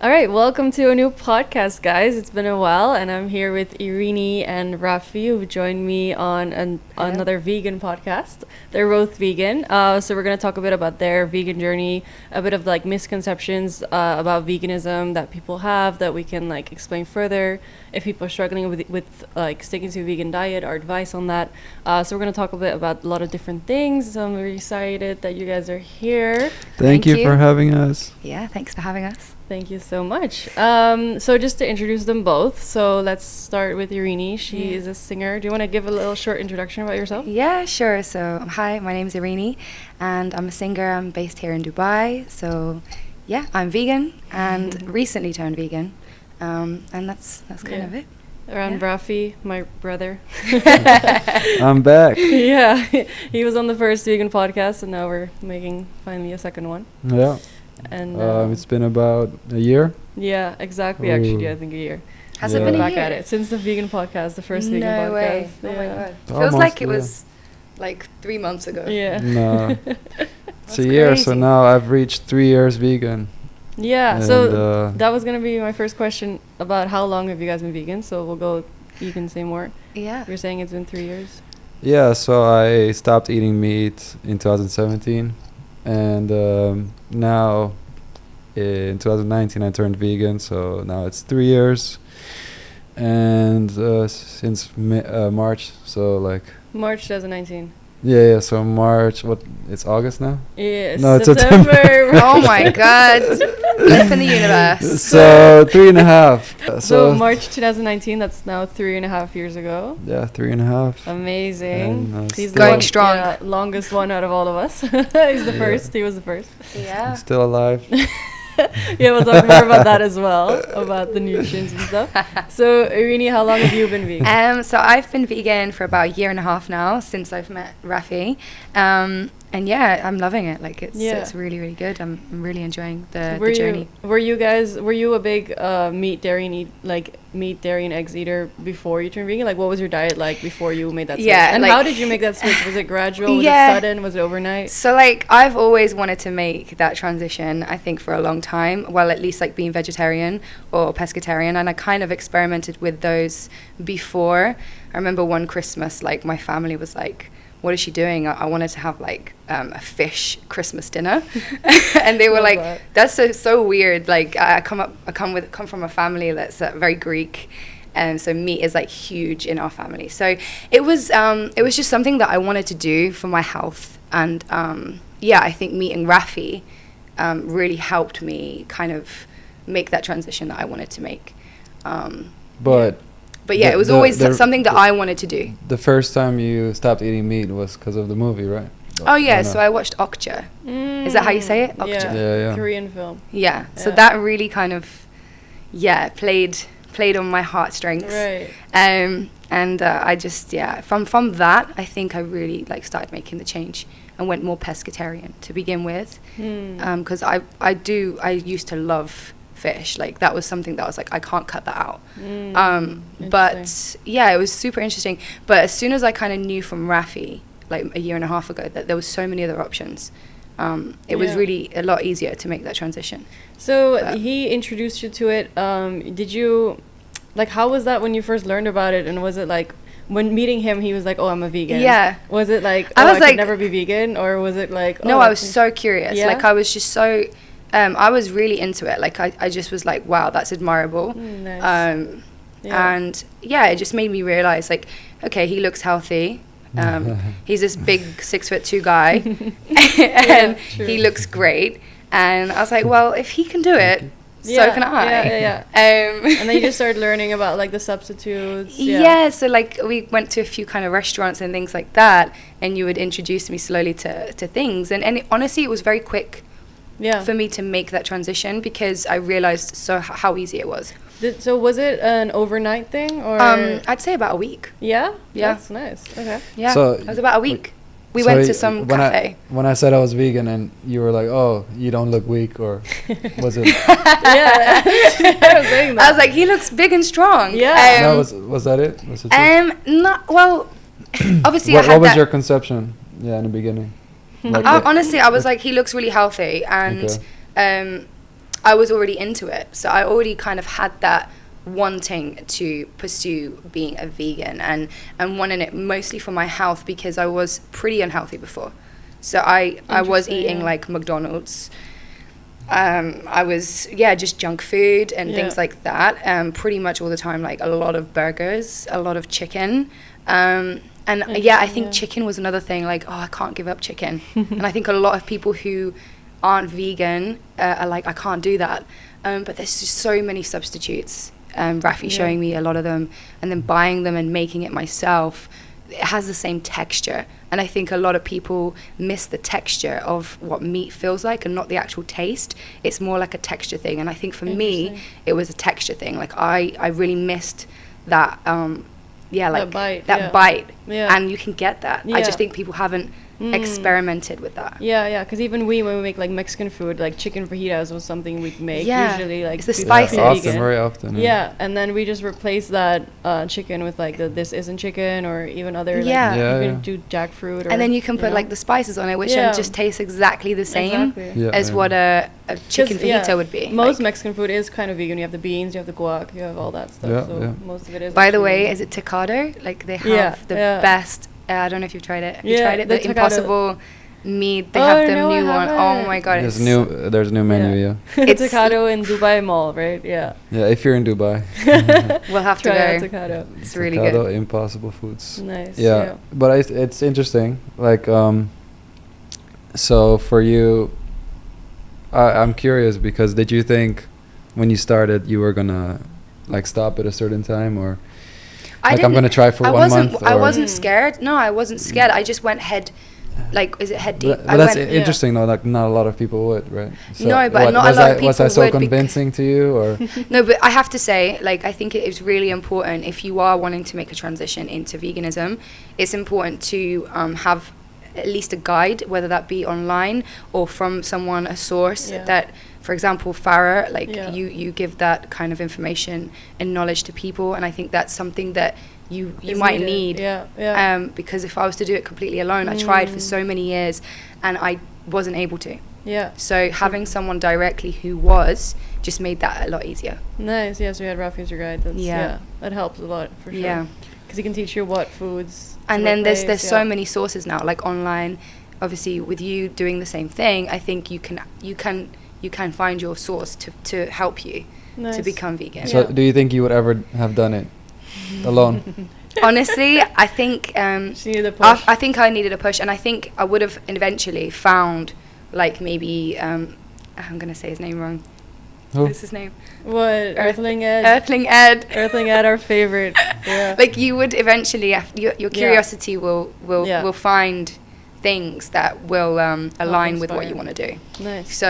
All right, welcome to a new podcast, guys. It's been a while, and I'm here with Eirini and Raphy, who joined me on another vegan podcast. They're both vegan, so we're going to talk a bit about their vegan journey, a bit of like misconceptions about veganism that people have that we can like explain further if people are struggling with like sticking to a vegan diet, our advice on that. So we're going to talk a bit about a lot of different things. So I'm very excited that you guys are here. Thank you for having us. Yeah, thanks for having us. Thank you so much. So just to introduce them both, so let's start with Eirini. She is a singer. Do you want to give a little short introduction about yourself? Yeah, sure. So, hi, my name's Eirini, and I'm a singer. I'm based here in Dubai. So, yeah, I'm vegan and recently turned vegan, and that's kind of it. Around Raphy, my brother. I'm back. Yeah, he was on the first vegan podcast, and now we're making finally a second one. Yeah. And it's been about a year. Yeah, exactly. Ooh. Actually, I think a year. Has it been a back year? at it since the vegan podcast, the first vegan podcast. No way. Yeah. Oh my god. Feels Almost, like it was like 3 months ago. Yeah. No. It's a That's year, so crazy. now I've reached 3 years vegan. Yeah. And, So that was gonna be my first question about how long have you guys been vegan? So we'll go. You can say more. Yeah. You're saying it's been 3 years. Yeah, so I stopped eating meat in 2017, and now in 2019 I turned vegan, so now it's 3 years. And since March, so like March 2019. yeah, so March, it's August now? Yes. No, it's September. Oh my god. Deep in the universe. So 3.5. So March 2019. That's now 3.5 years ago. Yeah, 3.5. Amazing. And, He's Going the strong. Yeah, longest one out of all of us. He's the first. He was the first. Yeah. Still alive. Yeah, we'll talk more about that as well, about the nutrients and stuff. So, Eirini, how long have you been vegan? So I've been vegan for about a year and a half now since I've met Raphy. And yeah, I'm loving it. Like it's really, really good. I'm really enjoying the journey. Were you a big meat, dairy, and eggs eater before you turned vegan? Like, what was your diet like before you made that switch? Yeah, And like, how did you make that switch? Was it gradual? Was it sudden? Was it overnight? So like I've always wanted to make that transition, I think, for a long time. Well, at least like being vegetarian or pescatarian, and I kind of experimented with those before. I remember one Christmas, like my family was like, what is she doing? I wanted to have like a fish Christmas dinner. And they were like, that's so weird. Like I come from a family that's very Greek, and so meat is like huge in our family. So it was just something that I wanted to do for my health. And I think meeting Raphy really helped me kind of make that transition that I wanted to make. But yeah, it was always something that I wanted to do. The first time you stopped eating meat was because of the movie, right? Oh yeah, so I watched Okja. Is that how you say it? Okja. Yeah. Korean film. Yeah. So that really kind of played on my heartstrings. Right. And I just from that I think I really like started making the change and went more pescatarian to begin with. Because I used to love fish. Like that was something that I was like, I can't cut that out. But yeah, it was super interesting. But as soon as I kind of knew from Raphy, like a year and a half ago, that there was so many other options, it was really a lot easier to make that transition. So he introduced you to it. Did you, like, how was that when you first learned about it? And was it like, when meeting him, he was like, oh, I'm a vegan. Yeah. Was it like, I could never be vegan? Or was it like, no, I was so curious. Yeah? Like I was just so... I was really into it. Like I just was like, wow, that's admirable. Nice. And yeah, it just made me realize like, okay, he looks healthy. He's this big 6'2" guy, and he looks great. And I was like, well, if he can do it, so can I. And then you just started learning about like the substitutes. Yeah, so like we went to a few kind of restaurants and things like that, and you would introduce me slowly to things. And honestly, it was very quick. For me to make that transition, because I realized how easy it was. So was it an overnight thing, or I'd say about a week. Yeah, that's nice. Okay. Yeah, so it was about a week. We went to some cafe. When I said I was vegan and you were like, oh, you don't look weak, or was it? Yeah, I was saying that. I was like, he looks big and strong. Yeah. No, was that it? Was it not well. Obviously, what was your conception? Yeah, in the beginning. Honestly, I was like, he looks really healthy, and I was already into it. So I already kind of had that wanting to pursue being a vegan and wanting it mostly for my health, because I was pretty unhealthy before. So I was eating like McDonald's. I was, just junk food and things like that. Pretty much all the time, like a lot of burgers, a lot of chicken. I think chicken was another thing, like, I can't give up chicken. And I think a lot of people who aren't vegan are like, I can't do that. But there's just so many substitutes. Raphy showing me a lot of them, and then buying them and making it myself. It has the same texture, and I think a lot of people miss the texture of what meat feels like and not the actual taste. It's more like a texture thing, and I think for me it was a texture thing. Like I really missed that that bite, and you can get that. I just think people haven't experimented with that. Because even when we make like Mexican food, like chicken fajitas was something we'd make usually, like it's the spicy very often. And then we just replace that chicken with like this isn't chicken, or even other you can do jackfruit, and then you can put like the spices on it, which then just tastes exactly the same as what a chicken fajita would be. Most Mexican food is kind of vegan. You have the beans, you have the guac, you have all that stuff. Most of it is. By the way, is it tocado? Like they have the best. I don't know if you've tried it. Have you tried it? The Impossible meat. They have the new one. Oh my god! There's a new menu. It's Tocado in Dubai Mall, right? Yeah, if you're in Dubai, we'll have to try go. Tocado. It's really good. Impossible Foods. Nice. But it's interesting. Like, so for you, I'm curious, because did you think when you started you were gonna like stop at a certain time, or I'm gonna try for 1 month? I wasn't scared. No, I wasn't scared. I just went head, like, is it head deep? But that's interesting though. Like, not a lot of people would, right? So no, but not a lot of people was I so convincing to you, or? No, but I have to say, like, I think it is really important if you are wanting to make a transition into veganism. It's important to have at least a guide, whether that be online or from someone, a source that. For example, Farah, like you give that kind of information and knowledge to people, and I think that's something that you might need. Because if I was to do it completely alone, I tried for so many years, and I wasn't able to. So having someone directly who just made that a lot easier. Nice. So you had Raphy as your guide. That helps a lot for sure. Because he can teach you what foods. And then there's so many sources now, like online. Obviously, with you doing the same thing, I think you can find your source to help you to become vegan. So do you think you would ever have done it alone? Honestly, I think she needed a push. I think I needed a push, and I think I would have eventually found, like, maybe I'm gonna say his name wrong. Who? What's his name? What? Earthling Ed. Earthling Ed, our favorite. Like, you would eventually, your curiosity will find things that will align with what you want to do. Nice. So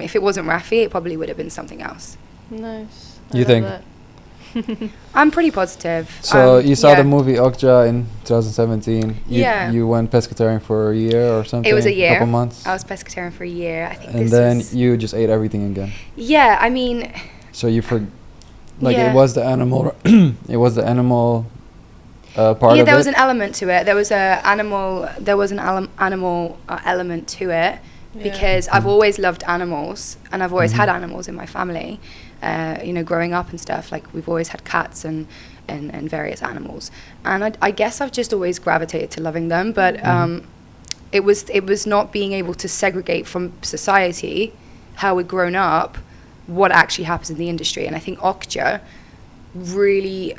if it wasn't Raphy, it probably would have been something else. Nice. You think? I'm pretty positive. So you saw the movie Okja in 2017. You went pescatarian for a year or something? It was a year. Couple months? I was pescatarian for a year. I think. And then you just ate everything again? Yeah, I mean... So you it was the animal... it was the animal... part of there was it? an element to it. There was an animal element to it, because I've always loved animals, and I've always had animals in my family. Growing up and stuff, like, we've always had cats and various animals, and I guess I've just always gravitated to loving them. But it was not being able to segregate from society how we'd grown up what actually happens in the industry. And I think Okja really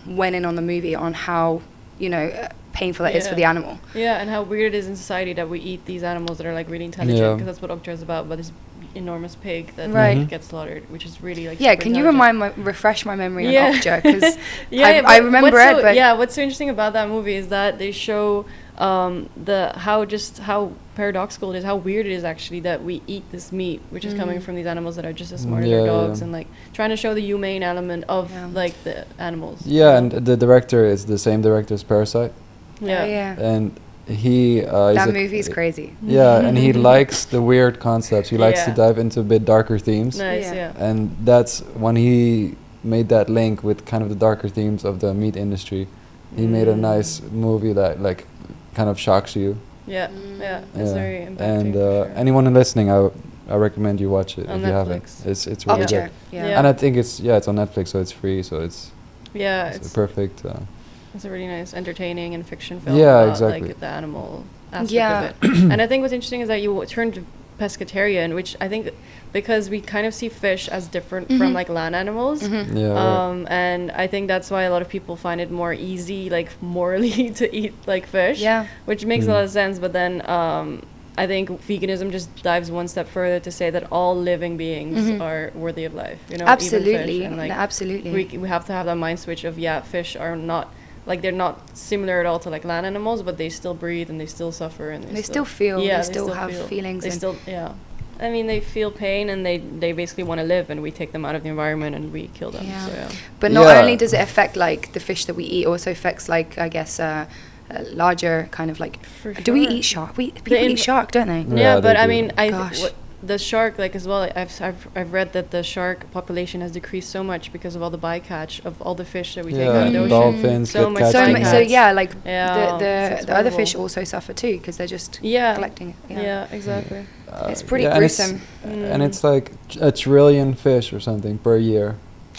went in on the movie on how painful it is for the animal. And how weird it is in society that we eat these animals that are like really intelligent, because that's what Okja is about. But this enormous pig that gets slaughtered, which is really like can you refresh my memory on Okja, because I remember it. But what's so interesting about that movie is that they show how paradoxical it is, how weird it is actually that we eat this meat, which is coming from these animals that are just as smart as our dogs, and like trying to show the humane element of like the animals. And the director is the same director as Parasite. And he that movie is crazy. And he likes the weird concepts. He likes to dive into a bit darker themes. And that's when he made that link with kind of the darker themes of the meat industry. He made a nice movie that like kind of shocks you. It's very impacting. And anyone listening, I recommend you watch it On if you haven't. Netflix. It's really Okja, good. yeah. And I think it's on Netflix, so it's free. So it's It's perfect. it's a really nice, entertaining and fiction film. Yeah, about, exactly. Like the animal aspect Yeah. of it. And I think what's interesting is that you turned pescatarian, which I think because we kind of see fish as different from like land animals. Yeah. Right. And I think that's why a lot of people find it more easy, like morally, to eat like fish. Yeah. Which makes a lot of sense. But then I think veganism just dives one step further to say that all living beings are worthy of life. You know, Absolutely. Even fish. And like, No, absolutely. we have to have that mind switch of fish are not. Like they're not similar at all to like land animals, but they still breathe and they still suffer and They still feel. Yeah, they still have feelings. They and still I mean, they feel pain and they basically want to live, and we take them out of the environment and we kill them. Yeah. So, yeah. But not only does it affect like the fish that we eat, also affects like I guess a larger kind of like. For Do we sure. eat shark? People eat shark, don't they? Yeah, Yeah, but they I do. mean, Gosh. the shark, like as well. I've read that the shark population has decreased so much because of all the bycatch of all the fish that we take out of the ocean. dolphins So get much catching So, bycatch. so yeah, like Yeah, it's the other fish horrible. also suffer too because they're just Yeah. collecting it. Yeah, exactly. It's pretty and gruesome. and it's like a trillion fish or something per year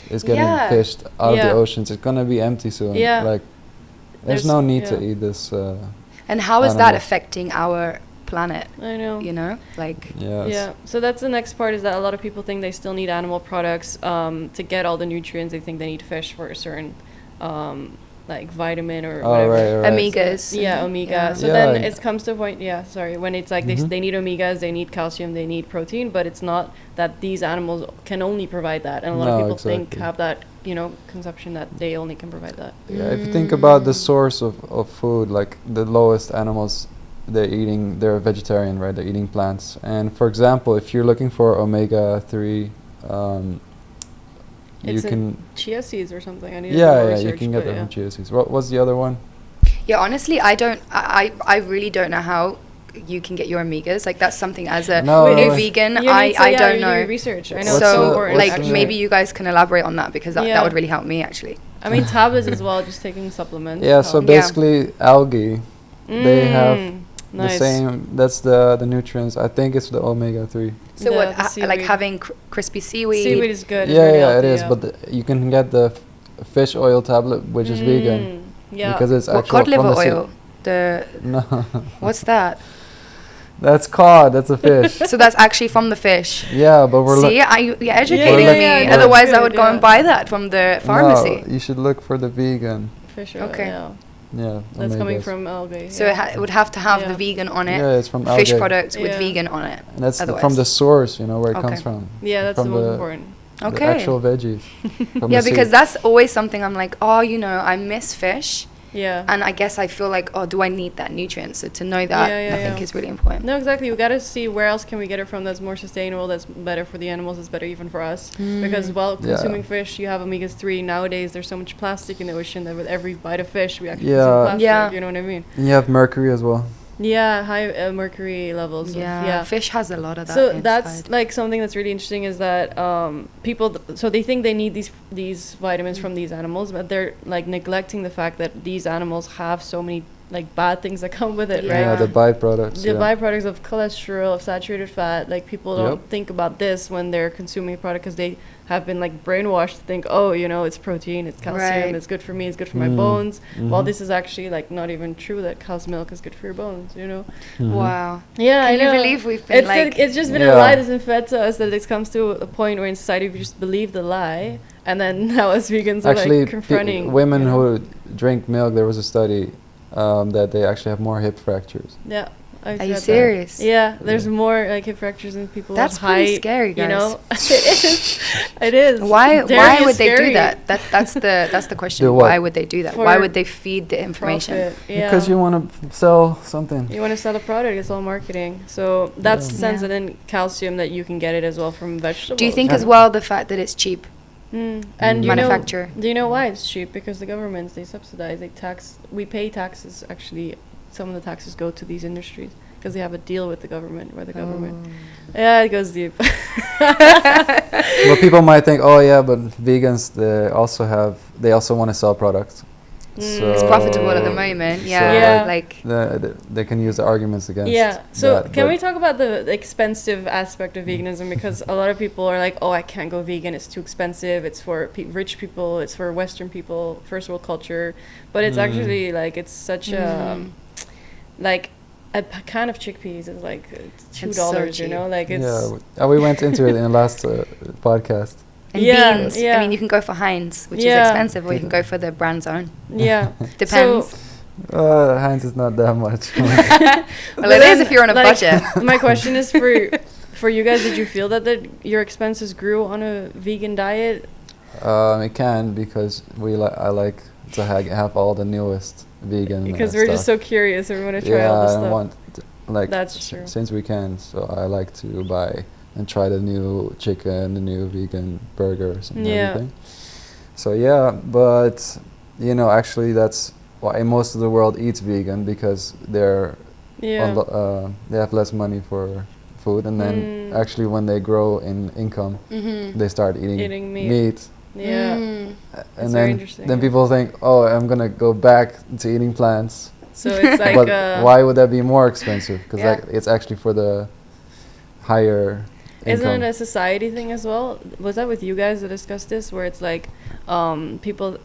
is getting Yeah. fished out of Yeah. the oceans. It's gonna be empty soon. Yeah. Like there's There's- no need to yeah. eat this. And how is that animals. affecting our planet? I know. You know, like Yeah, so that's the next part, is that a lot of people think they still need animal products to get all the nutrients. They think they need fish for a certain like vitamin or Oh, whatever. right. omegas. Yeah, omega. Yeah. So Yeah, then I- it comes to a point, when it's like Mhm. they need omegas, they need calcium, they need protein, but it's not that these animals can only provide that. And a lot of No, people think, exactly. have that, conception that they only can provide that. Yeah, if you think about the source of food, like the lowest animals, they're vegetarian, right? They're eating plants. And for example, if you're looking for omega-3, you It's in can chia seeds or something. I need to do more you research, can get but that from chia seeds. What was the other one? Yeah, honestly, I really don't know how you can get your omegas. Like that's something as a No, new no. vegan, You I need to, don't you do know. research. I know What's it's so the- important. like what's the- maybe you guys can elaborate on that because that Yeah. would really help me actually. I mean, tablets as well, just taking supplements. Yeah, so help. basically algae, they have the nice. same. That's the nutrients. I think it's the omega-3. So Yeah, what the like seaweed. having crispy seaweed? Seaweed is good. it's Yeah, really yeah, it healthy, is. yeah. But you can get the fish oil tablet, which is vegan, Yeah. because it's What, actual cod from liver the sea. oil? The No, what's that? that's cod. That's a fish. So that's actually from the fish. Yeah, but we're See, you're educating We're me. looking- Otherwise, I Good, would go and yeah. buy that from the pharmacy. No, you should look for the vegan. Fish oil, Okay. yeah. Yeah, That's coming omegas. from algae. So yeah. it would have to have Yeah. the vegan on it. Yeah, it's from Fish algae. products with Yeah. vegan on it. And that's Otherwise. from the source, where it Okay. comes from. Yeah, that's the from most the- important. The Okay. actual veggies. from Yeah, the sea. because that's always something I'm like, I miss fish. Yeah. And I guess I feel like, do I need that nutrient? So to know that, Yeah, yeah, I think yeah. is really important. No, exactly. We got to see where else can we get it from that's more sustainable, that's better for the animals, that's better even for us. Because while Yeah. consuming fish, you have omegas-3. Nowadays, there's so much plastic in the ocean that with every bite of fish, we actually Yeah. consume plastic. Yeah. You know what I mean? And you have mercury as well. Yeah, high mercury levels. Yeah, fish has a lot of that. So inside. that's like something that's really interesting, is that people so they think they need these vitamins from these animals, but they're like neglecting the fact that these animals have so many like bad things that come with it, Yeah. right? Yeah, the byproducts. The yeah. byproducts of cholesterol, of saturated fat. Like people don't think about this when they're consuming a product, because they have been like brainwashed to think, it's protein, it's calcium, Right. it's good for me, it's good for my bones. While Mhm. this is actually like not even true, that cow's milk is good for your bones. Mhm. Wow. Yeah, Can I know. you believe we've been It's just been a Yeah. lie that's been fed to us, that it comes to a point where in society we just believe the lie, and then now as vegans are Actually, like confronting women you know. who drink milk, there was a study that they actually have more hip fractures. Yeah. I've Are you read that. serious? Yeah, there's Yeah. more like hip fractures in people. That's with pretty height, scary, guys. You know, it is. It is. Why Dairy would is they do scary. that? That's the question. Do what? Why would they do that? Why For would they feed the information? Profit, yeah. Because you want to sell something. You want to sell a product, it's all marketing. So that's the sense, Yeah. and then calcium, that you can get it as well from vegetables. Do you think Yeah. as well the fact that it's cheap? And Manufacture. Do you know why it's cheap? Because the governments, they subsidize, they tax. We pay taxes. Actually, some of the taxes go to these industries because they have a deal with the government, where the government. Yeah, it goes deep. Well, people might think, oh yeah, but vegans they also want to sell products. So It's profitable at the moment. Yeah. Yeah. Like they can use the arguments against. Yeah. So that, can but we talk about the expensive aspect of veganism? Because a lot of people are like, oh, I can't go vegan. It's too expensive. It's for rich people. It's for Western people, first world culture. But it's actually like, it's such a, like a can of chickpeas is like $2, so you know? Like it's... Yeah, we went into it in the last podcast. and Yeah, beans. yeah. I mean, you can go for Heinz, which is Yeah. expensive, or you can go for the brand's own. Yeah. Depends. Heinz is not that much. Well, it is if you're on a like, budget. My question is for you guys, did you feel that your expenses grew on a vegan diet? It can, because I like to have all the newest vegan Because we're just so curious and we want to try all this stuff. I want like That's true. since we can, so I like to buy and try the new chicken, the new vegan burgers and everything. So yeah, but you know, actually that's why most of the world eats vegan, because they're they have less money for food, and then actually when they grow in income, they start eating meat. Yeah. And It's very interesting, then yeah. people think, oh, I'm gonna go back to eating plants. So it's like But why would that be more expensive? Because Yeah. it's actually for the higher isn't income. it a society thing as well? Was that with you guys that discussed this, where it's like people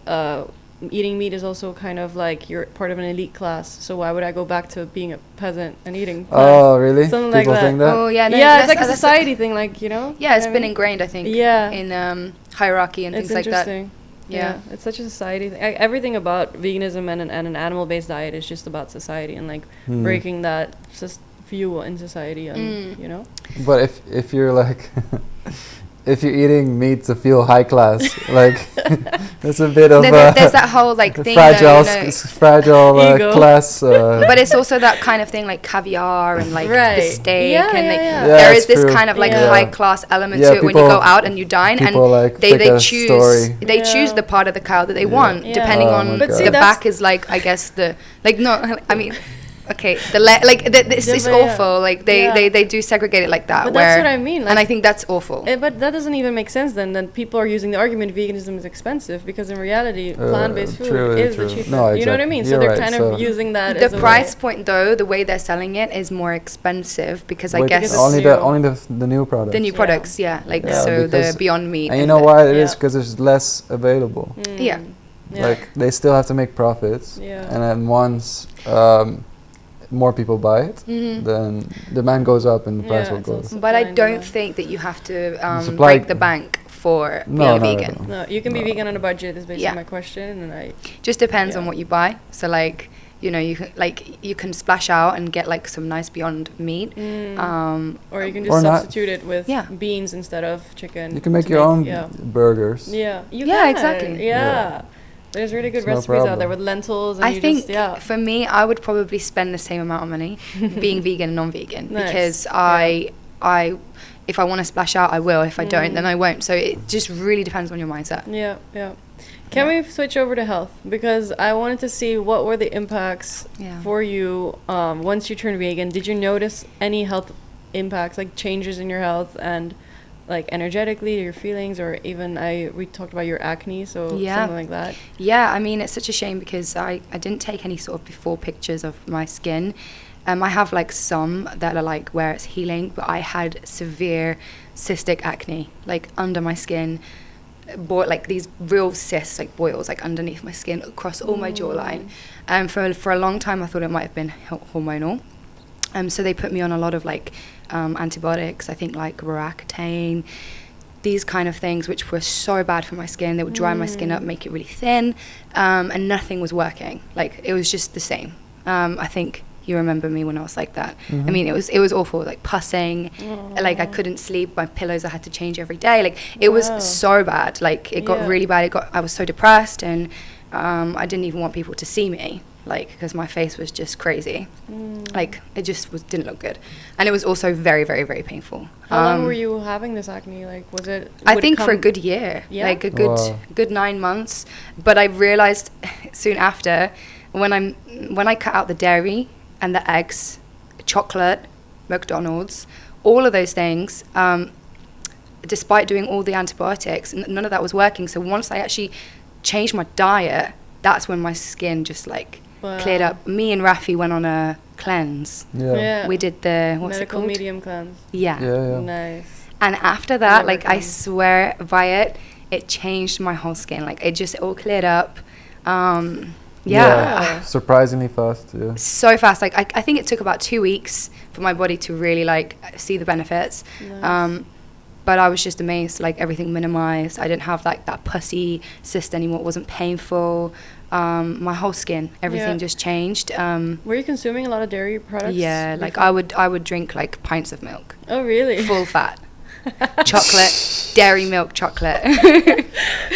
eating meat is also kind of like you're part of an elite class, so why would I go back to being a peasant and eating plants? Oh, really? Something like People that. think that? Oh yeah, no, Yeah, it's like a that's society thing, like, you know? Yeah, it's You know what I been mean? ingrained, I think. Yeah. In hierarchy and It's things like that. interesting. Yeah. It's such a society thing. Everything about veganism and an animal-based diet is just about society and like breaking that view in society, and you know. But if you're like, if you're eating meat to feel high class, like there's a bit of There's that whole like thing, fragile, though, you know. fragile Ego. class. But it's also that kind of thing, like caviar and like the Right. steak, Yeah, and yeah, like, yeah. Yeah, there it's is this true. kind of like Yeah. high class element Yeah, to it when you people- go out and you dine, and people like they pick a choose story. they Yeah. choose the part of the cow that they Yeah. want, Yeah. depending Oh on my But God. see, the that's- back is like, I guess the like no I mean okay this is Yeah, but yeah. awful, like they do segregate it like that, But where that's what I mean, and I like- think that's awful. But that doesn't even make sense then. Then people are using the argument veganism is expensive, because in reality, plant-based food true, is true. the cheapest. No, You know what I exactly. mean? So You're they're right, kind so- of using that The as a price way. point, though, the way they're selling it is more expensive, because I With guess it's only new. the new products. the new Yeah. products, yeah, like Yeah, so the because- Beyond Meat. And you know the- why it is? Yeah. Because there's less available. Yeah. Yeah. Like they still have to make profits. Yeah. And then once more people buy it, then demand goes up and the price Yeah, will it's go. also- But I Supply and don't demand. think that you have to Supply- break the bank for No, being no, vegan. no. No, you can be No. vegan on a budget is basically Yeah. my question, and I Just depends on Yeah. what you buy. So like, you know, you can splash out and get like some nice Beyond Meat. or you can Or just not. substitute it with Yeah. beans instead of chicken. You can make to your own yeah. burgers. Yeah, you Yeah, can. exactly. Yeah. Yeah. There's really good It's no recipes out there problem. with lentils, and I you think just, yeah. for me, I would probably spend the same amount of money being vegan and non-vegan, Nice. because I if I want to splash out, I will. If I don't, then I won't. So it just really depends on your mindset. Yeah, yeah. Can we switch over to health? Because I wanted to see what were the impacts Yeah. for you once you turned vegan. Did you notice any health impacts, like changes in your health and like energetically, your feelings, or even we talked about your acne, so Yeah. something like that. Yeah, I mean, it's such a shame because I didn't take any sort of before pictures of my skin. I have like some that are like where it's healing, but I had severe cystic acne, like under my skin, like these real cysts, like boils, like underneath my skin, across all my jawline. For a long time, I thought it might have been hormonal. So they put me on a lot of like antibiotics, I think like Roaccutane, these kind of things, which were so bad for my skin. They would dry my skin up, make it really thin, and nothing was working. Like it was just the same. I think you remember me when I was like that. I mean, it was awful, like pussing, like I couldn't sleep. My pillows I had to change every day. Like it was so bad. Like it got really bad. I was so depressed, and I didn't even want people to see me, like, because my face was just crazy. Like it just didn't look good, and it was also very, very, very painful. How long were you having this acne? Like, was it? I would it think for a come- good year, Yeah? like a Wow. good 9 months. But I realized soon after, when I cut out the dairy and the eggs, chocolate, McDonald's, all of those things, despite doing all the antibiotics, none of that was working. So once I actually changed my diet, that's when my skin just like Wow. cleared up. Me and Raphy went on a cleanse. Yeah. We did the, what's medical it called? medium cleanse. Yeah. Yeah. Nice. And after that, Never like, I done. swear by it, it changed my whole skin. Like, it just all cleared up. Yeah. Surprisingly fast. Yeah. So fast. Like, I think it took about 2 weeks for my body to really, like, see the benefits. Nice. But I was just amazed, like, everything minimized. I didn't have, like, that pussy cyst anymore. It wasn't painful. My whole skin, everything just changed. Were you consuming a lot of dairy products? Yeah, like, before? I would drink, like, pints of milk. Oh, really? Full fat. Chocolate, dairy milk chocolate.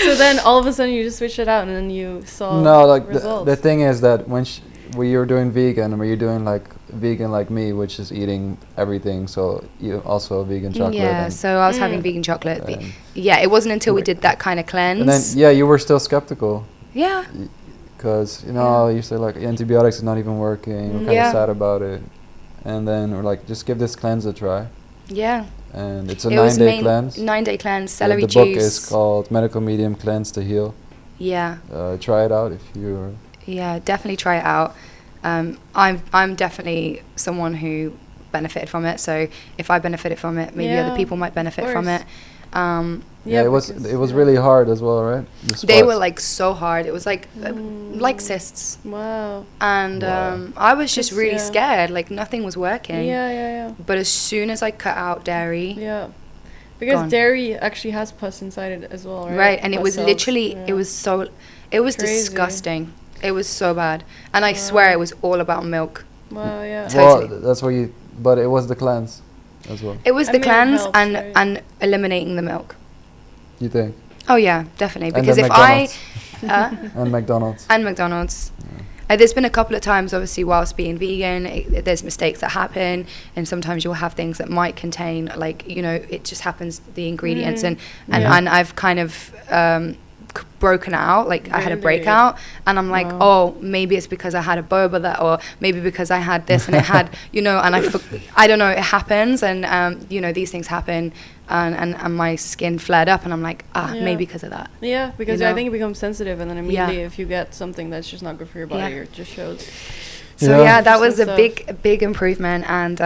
So then all of a sudden you just switched it out and then you saw No, like results. the thing is that when you're doing vegan, or you're doing like vegan like me, which is eating everything, so you also vegan chocolate. Yeah, and, so I was having vegan chocolate. and, Yeah, it wasn't until we did that kind of cleanse. and then you were still skeptical. Yeah. Because you say like antibiotics is not even working. We're kind Yeah. of sad about it, and then we're like, just give this cleanse a try. Yeah. And it's a It was 9-day cleanse. 9-day cleanse, celery the juice. book is called Medical Medium Cleanse to Heal. Yeah. Try it out if you're. Yeah, definitely try it out. I'm definitely someone who benefited from it. So if I benefited from it, maybe other people might benefit from course. it. Yeah, it was really hard as well, right? The They were spots. like so hard. It was like cysts. Wow. And Wow. I was just Just, really yeah. scared. Like nothing was working. Yeah. But as soon as I cut out dairy, Yeah. Because Gone. dairy actually has pus inside it as well, right? right, and it Pus was cells. literally, Yeah. it was Crazy. disgusting. It was so bad. And I Wow. swear it was all about milk. Wow, yeah. Totally. Well, that's what you. But it was the cleanse, as well. It was I the mean, it cleanse helps, and right? and eliminating the milk. You think? Oh yeah, definitely. And Because then if I McDonald's. And McDonald's. and McDonald's. There's been a couple of times, obviously, whilst being vegan, there's mistakes that happen, and sometimes you'll have things that might contain, like, you know, it just happens, the ingredients, and Yeah. and I've kind of broken out, like I had a Really? breakout, and I'm like, Wow. oh, maybe it's because I had a boba that, or maybe because I had this, and it had, you know, and I don't know, it happens, and you know, these things happen, and my skin flared up, and I'm like, Yeah. maybe because of that. Yeah, because You I know? think it becomes sensitive, and then immediately Yeah. if you get something that's just not good for your body, Yeah. it just shows. So Yeah. yeah, that was a Interesting big improvement, and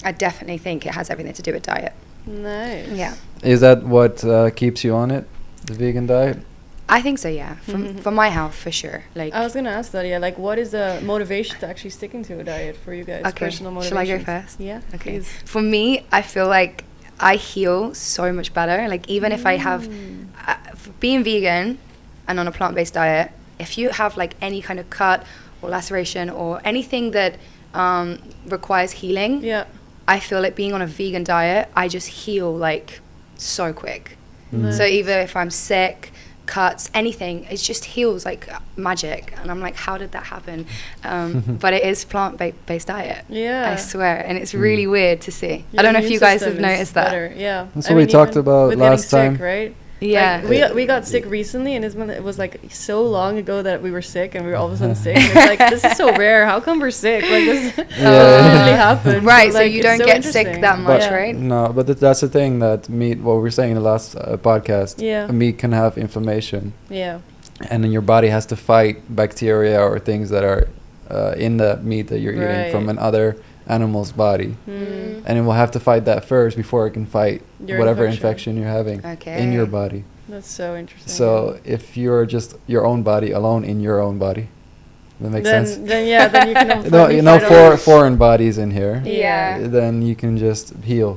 I definitely think it has everything to do with diet. Nice. Yeah. Is that what keeps you on it? The vegan diet? I think so, yeah. For my health, for sure. Like, I was gonna ask that. Yeah, like what is the motivation to actually sticking to a diet for you guys? okay, Personal shall motivation. I go first? Yeah. Okay. Please. For me, I feel like I heal so much better. Like, even if I have, being vegan and on a plant-based diet, if you have like any kind of cut or laceration or anything that requires healing, Yeah. I feel like being on a vegan diet, I just heal like so quick. Nice. So either if I'm sick, cuts, anything, it just heals like magic. And I'm like, how did that happen? But it is plant-based diet. Yeah. I swear. And it's really weird to see. Your I don't know if immune you guys system have is noticed that. better. Yeah. That's I what we mean, talked even about with last getting time. sick, right? Yeah. Like, we got sick recently, and it was like so long ago that we were sick, and we were all of a sudden sick. And it's like, this is so rare. How come we're sick? Like this doesn't really happen. Right, so like, you it's don't so get sick interesting. that much, Yeah. right? No, but that's the thing that meat. What we were saying in the last podcast. Yeah. Meat can have inflammation, Yeah. and then your body has to fight bacteria or things that are in the meat that you're eating from Right. another animal's body, Mm. and it will have to fight that first before it can fight Your whatever infection. infection you're having Okay. in your body. That's so interesting. So if you're just your own body alone in your own body, that makes sense. Then you can No, finally you know, fight over- foreign bodies in here. Yeah. Then you can just heal,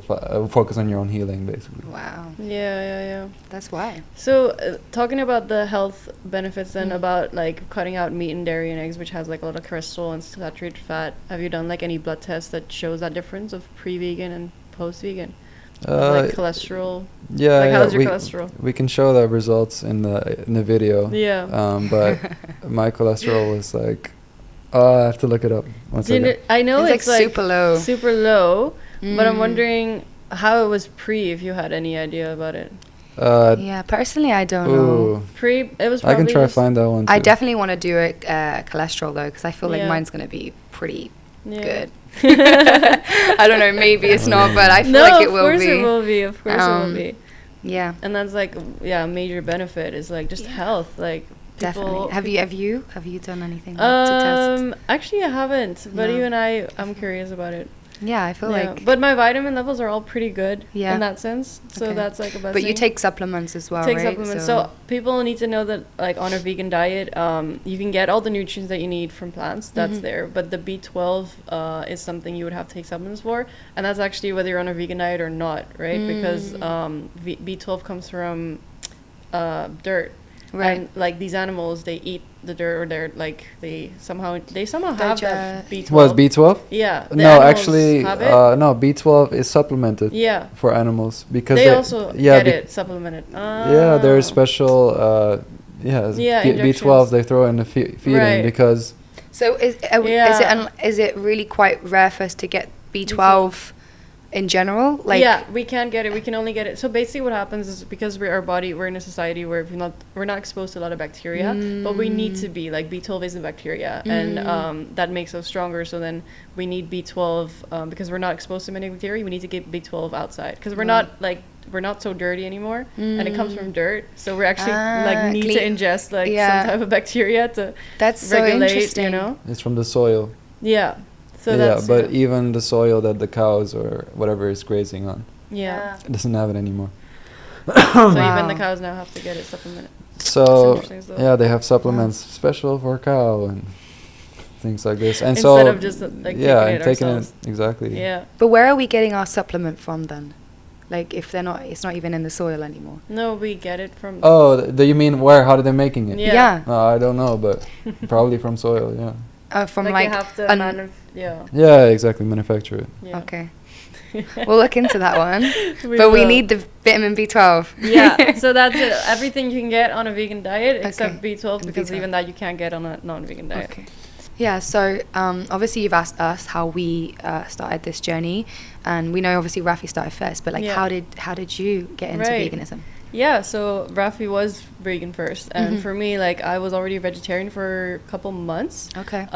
focus on your own healing, basically. Wow. Yeah. That's why. So, talking about the health benefits and about like cutting out meat and dairy and eggs, which has like a lot of cholesterol and saturated fat, have you done like any blood tests that shows that difference of pre-vegan and post-vegan? Like cholesterol? Yeah, Like, yeah, how's your cholesterol? we can show the results in the video. Yeah. But my cholesterol was like, I have to look it up. One second. I know It's, it's like, like super low. Super low, but I'm Mm. wondering how it was pre, if you had any idea about it. Yeah, personally, I don't know. Ooh, Pre, it was I probably can try just- find that one. I too. definitely want to do a cholesterol, though, because I feel like Yeah. mine's going to be pretty Yeah. good. I don't know, maybe it's not, but I feel like it will of course be. it will be. Of course it will Um, be. Yeah. And that's like, yeah, a major benefit is like just health. Like Definitely. Have you done anything to test? Actually, I haven't, but No. even I'm curious about it. Yeah, I feel like. But my vitamin levels are all pretty good Yeah. in that sense. So Okay. that's like a best But you thing. take supplements as well, Take right? supplements. So people need to know that, like, on a vegan diet, you can get all the nutrients that you need from plants. That's Mhm. there. But the B12 is something you would have to take supplements for, and that's actually whether you're on a vegan diet or not, right? Because B12 comes from dirt. Right. And like these animals, they eat the dirt, or they somehow have that B12. Was B12? Yeah. the No, animals actually, have it. no. B12 is supplemented Yeah. for animals because They also yeah, get it supplemented. yeah, there's Ah. special Yeah, B12 injections. they throw in the feeding Right. because So is it really quite rare for us to get B12 in general? Like, yeah, we can't get it. We can only get it. So basically, what happens is because we're in a society where we're not exposed to a lot of bacteria, but we need to be. Like, B12 isn't bacteria, and that makes us stronger. So then we need B12 because we're not exposed to many bacteria. We need to get B12 outside because we're not so dirty anymore, and it comes from dirt. So we're actually need to ingest some type of bacteria to that's so regulate. interesting. You know? it's from the soil. Yeah. So yeah, that's but even the soil that the cows or whatever is grazing on, yeah. it doesn't have it anymore. So even the cows now have to get it supplemented. So That's interesting, so. yeah, they have supplements special for cow and things like this. And Instead so of just like taking ourselves. it exactly. Yeah. But where are we getting our supplement from then? Like, if it's not even in the soil anymore. No, we get it from. Oh, do you mean where? How are they making it? Yeah. I don't know, but probably from soil. Yeah. From like like you have to yeah. Yeah, exactly. Manufacture it. Yeah. Okay. We'll look into that one. We But we will. need the vitamin B12. Yeah. So that's it. Everything you can get on a vegan diet except Okay. B12 because B12. even that you can't get on a non-vegan diet. Okay. Yeah, so obviously you've asked us how we started this journey, and we know obviously Raphy started first, but like Yeah. how did you get into Right. veganism? Yeah, so Raphy was vegan first, and Mhm. for me, like, I was already a vegetarian for a couple months. Okay.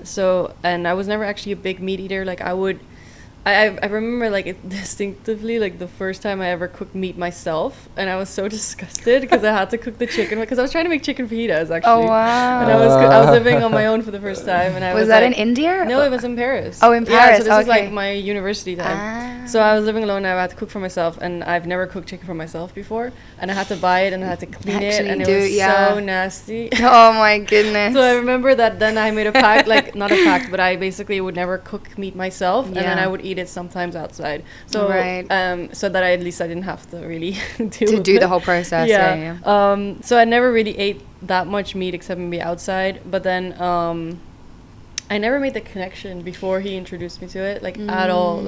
So, and I was never actually a big meat eater. Like, I remember, like, it distinctively, like, the first time I ever cooked meat myself, and I was so disgusted because I had to cook the chicken, because I was trying to make chicken fajitas, actually. Oh wow. And I was living on my own for the first time, and I was that like, in India? No, it was in Paris. Oh, in Yeah, Paris, so this was okay. like my university time. Ah. So I was living alone, and I had to cook for myself, and I've never cooked chicken for myself before, and I had to buy it, and I had to clean it, Actually and it do, was yeah. so nasty. Oh my goodness. So I remember that then I made a pact, like, not a pact, but I basically would never cook meat myself, and then Yeah. I would eat it sometimes outside. So Right. so that at least I didn't have to really deal to with do it. the whole process. Yeah. So I never really ate that much meat except maybe outside. But then I never made the connection before he introduced me to it, like, at all.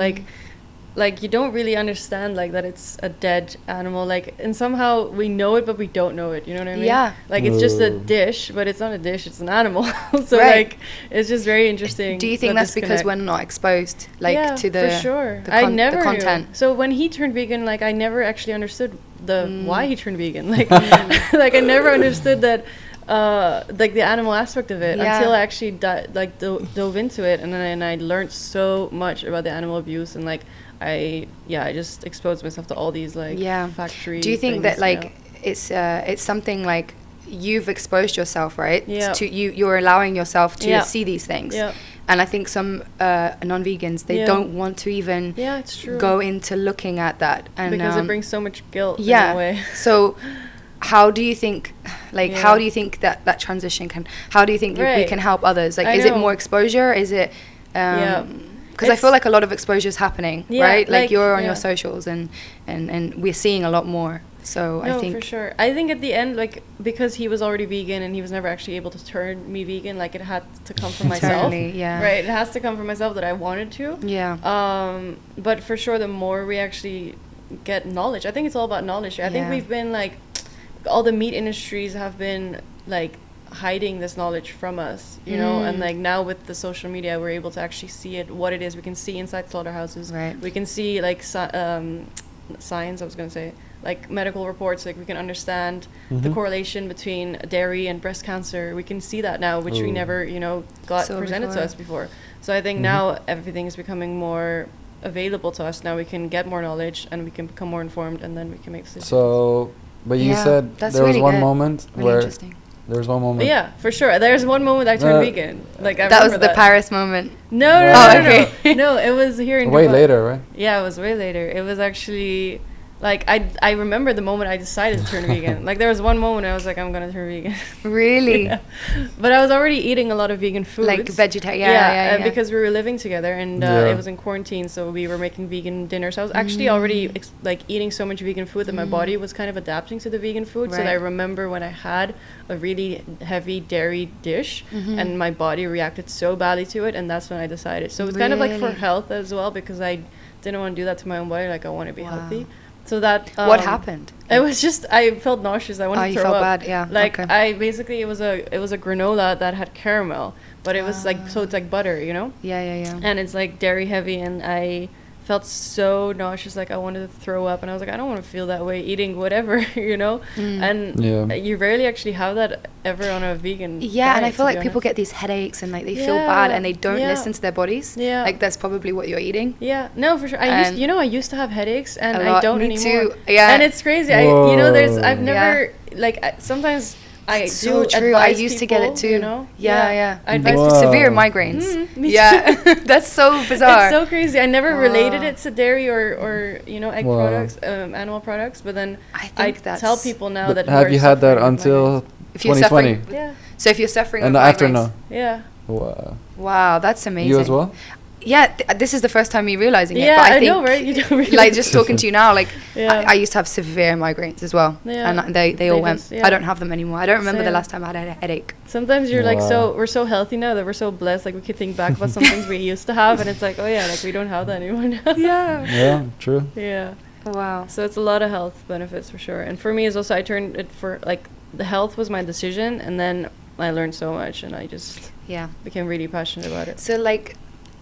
Like you don't really understand, like, that it's a dead animal, like, and somehow we know it but we don't know it, you know what I mean? Yeah. Like, it's just a Oh. dish, but it's not a dish, it's an animal. So Right. like, it's just very interesting. Do you think that that's because disconnect. we're not exposed, like, Yeah, to the for sure. the I con- the never content? knew. So when he turned vegan, like, I never actually understood why he turned vegan. Like, like, I never understood that, like, the animal aspect of it Yeah. until I actually dove into it, and then I learned so much about the animal abuse, and like, I just exposed myself to all these, like, Yeah. factory. Do you think things, that, you like, know? it's something like you've exposed yourself, right? Yeah. To you're allowing yourself to Yeah. see these things. Yeah. And I think some non-vegans, they Yeah. don't want to even Yeah, it's true. go into looking at that, and because it brings so much guilt. yeah. In a way. So how do you think, like, Yeah. how do you think that transition can, how do you think we Right. can help others? Like, I is it know. more exposure? Is it, Yeah. because I feel It's- like a lot of exposure is happening, Yeah, right? Like, like, you're on yeah. your socials, and we're seeing a lot more. So No, I think for sure. I think at the end, like, because he was already vegan and he was never actually able to turn me vegan, like, it had to come from myself. Totally, yeah. Right, it has to come from myself that I wanted to. Yeah. But for sure, the more we actually get knowledge, I think it's all about knowledge. I think Yeah. we've been, like, all the meat industries have been, like, hiding this knowledge from us, you know, and like now with the social media, we're able to actually see it, what it is. We can see inside slaughterhouses. Right. We can see, like, science, I was gonna say, like, medical reports, like, we can understand the correlation between dairy and breast cancer. We can see that now, which we Ooh. never, you know, got So presented before. to us before. So I think now everything is becoming more available to us. Now we can get more knowledge and we can become more informed, and then we can make decisions. So, but you Yeah, said that's there was really one good. moment Really where interesting. There's one moment. Yeah, for sure. There's one moment I turned vegan. Like I that was remember the Paris moment. No, okay. no, it was here in way Dubai. later, right? Yeah, it was way later. It was actually like I remember the moment I decided to turn vegan. Like there was one moment I was like, I'm gonna turn vegan. Really? Yeah. But I was already eating a lot of vegan foods. Like vegetarian. Yeah. Because we were living together and it was in quarantine, so we were making vegan dinner. So I was actually already like eating so much vegan food that my body was kind of adapting to the vegan food. So that I remember when I had a really heavy dairy dish and my body reacted so badly to it, and that's when I decided. So it's kind of like for health as well, because I didn't want to do that to my own body. Like I want to be healthy. So that what happened? It was just I felt nauseous. I wanted to throw you felt up. bad, yeah. Like I basically it was a granola that had caramel, but it was like, so it's like butter, you know? Yeah. And it's like dairy heavy, and I felt so nauseous, like I wanted to throw up, and I was like, I don't want to feel that way eating whatever, you know? And you rarely actually have that ever on a vegan diet, and I feel like people get these headaches and like they feel bad and they don't listen to their bodies. Like that's probably what you're eating. No, for sure. I used to have headaches, and I don't anymore. Me too. And it's crazy. I've never like sometimes I so do true. I advise used people, to get it too. You know? I advise severe migraines. Me too. That's so bizarre. It's so crazy. I never related it to dairy or egg products, animal products, but then I tell people now that. Have you had that until 2020? Yeah. So if you're suffering and with after migraines, yeah. Wow, that's amazing. You as well? Yeah, this is the first time me realizing it. Yeah, But I think, know, right? You don't realize. like just talking to you now, like I used to have severe migraines as well, and they all went. I don't have them anymore. I don't remember the last time I had a headache. Sometimes you're like we're so healthy now that we're so blessed. Like we could think back about some things we used to have, and it's like, oh yeah, like we don't have that anymore now. Yeah, true. Yeah. Wow. So it's a lot of health benefits for sure. And for me is also I turned it for like the health was my decision, and then I learned so much, and I just became really passionate about it. So like,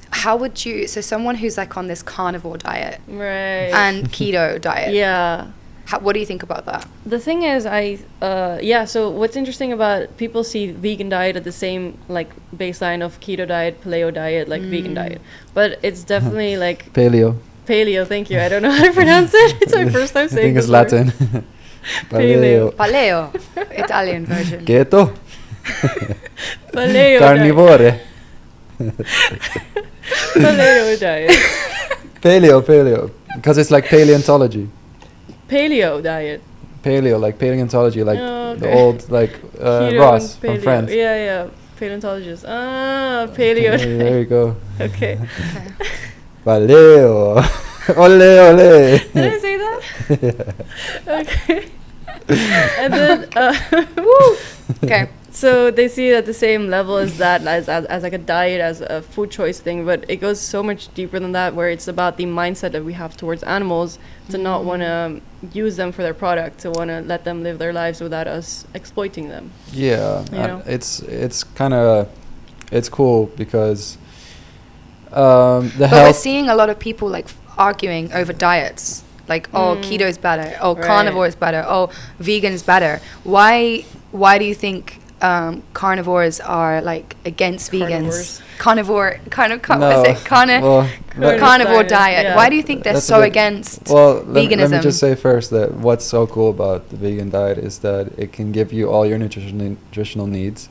how would you? So someone who's like on this carnivore diet, right, and keto diet, what do you think about that? The thing is, so what's interesting about people see vegan diet at the same like baseline of keto diet, paleo diet, like vegan diet, but it's definitely like paleo, thank you. I don't know how to pronounce it. It's my first time saying I think it's Latin. Paleo Italian version. Keto. Paleo carnivore. Paleo diet. Paleo, because it's like paleontology. Paleo diet. Paleo, like paleontology, like the old like Ross from Friends. Yeah, paleontologist. Paleo. There you go. Okay. Paleo. Ole ole. Did I say that? Yeah. Okay. And then woo. Okay. So they see it at the same level as that, as like a diet, as a food choice thing, but it goes so much deeper than that, where it's about the mindset that we have towards animals, to not want to use them for their product, to want to let them live their lives without us exploiting them. Yeah, it's kind of, it's cool because but we're seeing a lot of people like arguing over diets. Like, keto is better. Carnivore is better. Vegan is better. Why do you think carnivores are like against vegans? Carnivore diet. Yeah. Why do you think they're so against veganism? Let me just say first that what's so cool about the vegan diet is that it can give you all your nutritional needs.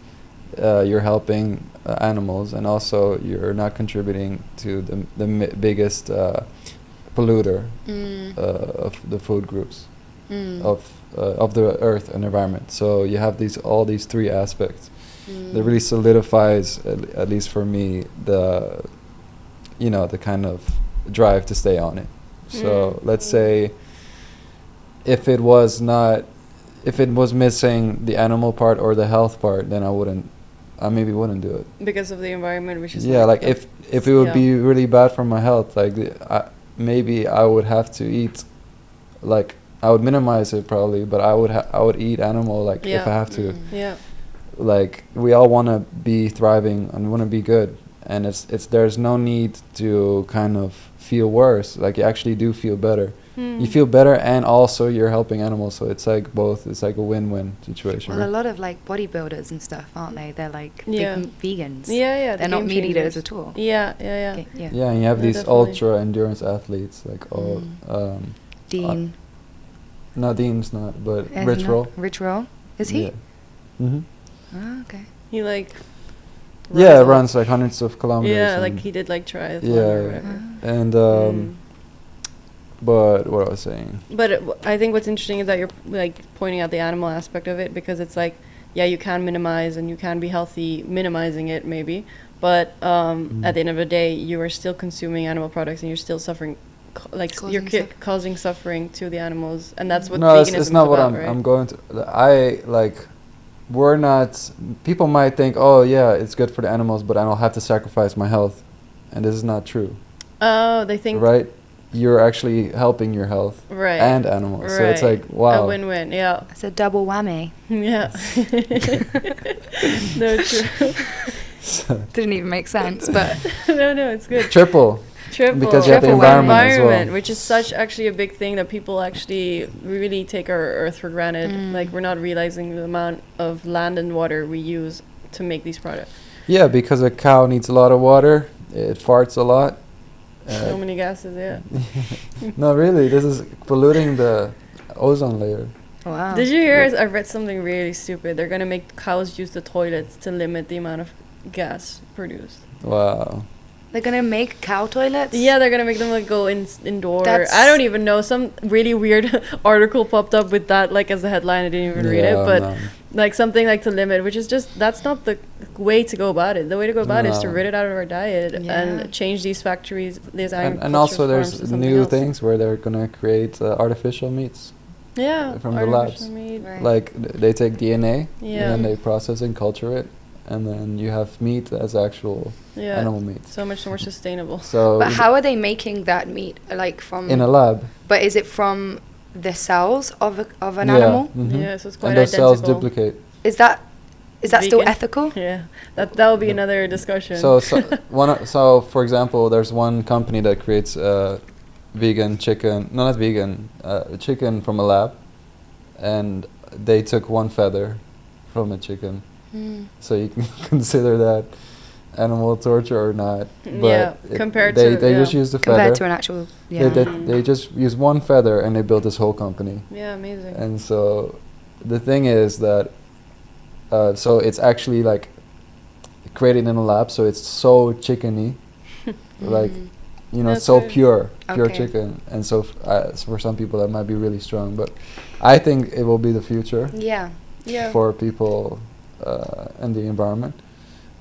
You're helping animals, and also you're not contributing to the biggest polluter of the food groups of the earth and environment. So you have all these three aspects that really solidifies, at least for me, the kind of drive to stay on it. So let's say if it was missing the animal part or the health part, then I maybe wouldn't do it because of the environment, which is if it would be really bad for my health, like maybe I would have to eat, like I would minimize it probably, but I would eat animal if I have to. Like we all want to be thriving and want to be good, and there's no need to kind of feel worse. Like you actually do feel better. You feel better, and also you're helping animals, so it's like both. It's like a win-win situation. Well, right? A lot of like bodybuilders and stuff, aren't they? They're like big vegans. They're not meat eaters at all. Yeah, and you have these ultra endurance athletes like Dean. No, Dean's not, but Rich Roll. Rich Roll, is he? Yeah. Oh, okay. He like runs like hundreds of kilometers. Yeah, like he did like triathlon or Yeah, whatever. and but what I was saying. But I think what's interesting is that you're like pointing out the animal aspect of it, because it's like, yeah, you can minimize and you can be healthy minimizing it maybe, but at the end of the day, you are still consuming animal products and you're still suffering, causing suffering to the animals, and that's what veganism it's not is what about, right? I'm going to. We're not. People might think, oh yeah, it's good for the animals, but I don't have to sacrifice my health, and this is not true. Oh, they think right. You're actually helping your health and animals. Right. So it's like, wow. A win-win, yeah. It's a double whammy. Yeah. No, true. Didn't even make sense, but... No, it's good. Triple. Because you have the environment as well. Which is such actually a big thing that people actually really take our earth for granted. Like, we're not realizing the amount of land and water we use to make these products. Yeah, because a cow needs a lot of water. It farts a lot. So many gases, yeah. No, really, this is polluting the ozone layer. Wow. Did you hear? I read something really stupid. They're gonna make cows use the toilets to limit the amount of gas produced. Wow. They're gonna make cow toilets? Yeah, they're gonna make them like go indoor. I don't even know. Some really weird article popped up with that like as a headline. I didn't even read it, but like something like to limit, which is just, that's not the way to go about it. The way to go about it is to rid it out of our diet and change these factories, these and also there's new things where they're gonna create artificial meats. Yeah, from the labs. Right. Like they take DNA and then they process and culture it, and then you have meat as actual animal meat. So much more sustainable. So, but how are they making that meat? Like from in a lab. But is it from the cells of an animal? Mm-hmm. Yeah, so it's quite and those identical. cells duplicate. Is that still ethical? Yeah, that will be another discussion. So for example, there's one company that creates vegan chicken. No, not vegan. Chicken from a lab, and they took one feather from a chicken. So you can consider that animal torture or not. But compared they to just use the feather. Compared to an actual, They just use one feather and they built this whole company. Yeah, amazing. And so the thing is that, so it's actually like created in a lab, so it's so chickeny, like, you know, it's so pure chicken. And so for some people that might be really strong, but I think it will be the future. Yeah. For people and the environment.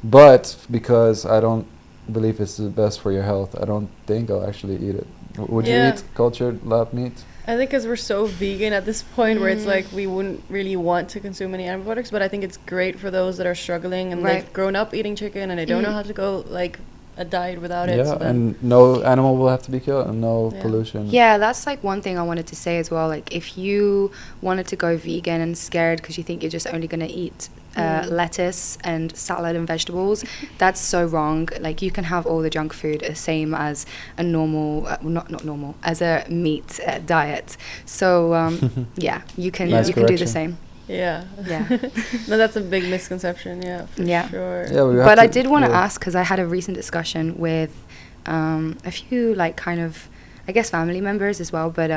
But because I don't believe it's the best for your health, I don't think I'll actually eat it. Would you eat cultured lab meat? I think because we're so vegan at this point where it's like we wouldn't really want to consume any animal products, but I think it's great for those that are struggling and they've grown up eating chicken and they don't know how to go like a diet without it. Yeah, and no animal will have to be killed and no pollution. Yeah, that's like one thing I wanted to say as well. Like if you wanted to go vegan and scared because you think you're just only going to eat lettuce and salad and vegetables, that's so wrong. Like you can have all the junk food same as a normal not normal, as a meat diet. So yeah, you can do the same. Yeah. No, that's a big misconception. Yeah, for sure. Yeah, but I did want to ask, because I had a recent discussion with a few like kind of, I guess, family members as well, but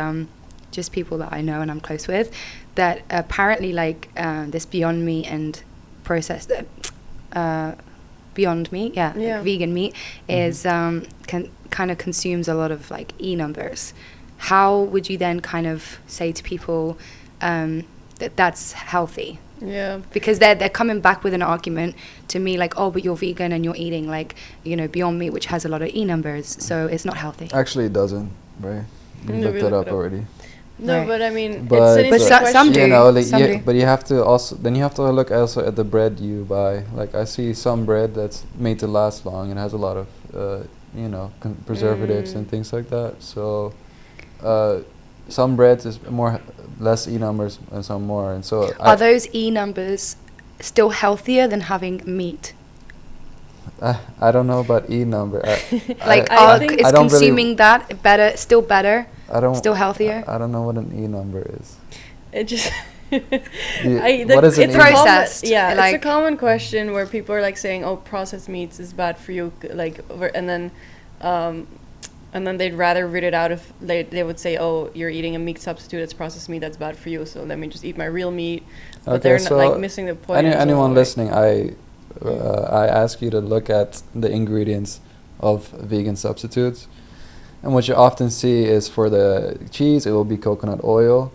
just people that I know and I'm close with, that apparently like this Beyond Meat and processed Beyond Meat, like vegan meat is kind of consumes a lot of like E numbers. How would you then kind of say to people that's healthy? Yeah, because they're coming back with an argument to me like, oh, but you're vegan and you're eating like, you know, Beyond Meat, which has a lot of E numbers, so it's not healthy. Actually, it doesn't, right? You looked it up already. No, but I mean, but it's an some do. You know, like some do. But you have to also look also at the bread you buy. Like I see some bread that's made to last long and has a lot of you know, preservatives and things like that. So some breads is less E numbers and some more, and so are those E numbers still healthier than having meat? I don't know about E number. Like, is consuming that better? Still better? Still healthier? I don't know what an E number is. It just. What is an E? Processed. Yeah, like it's a common question where people are like saying, "Oh, processed meats is bad for you," like, and then And then they'd rather rid it out if they would say, oh, you're eating a meat substitute, it's processed meat, that's bad for you, so let me just eat my real meat. But Okay, they're not, so like, missing the point. anyone like, listening, I ask you to look at the ingredients of vegan substitutes. And what you often see is for the cheese, it will be coconut oil.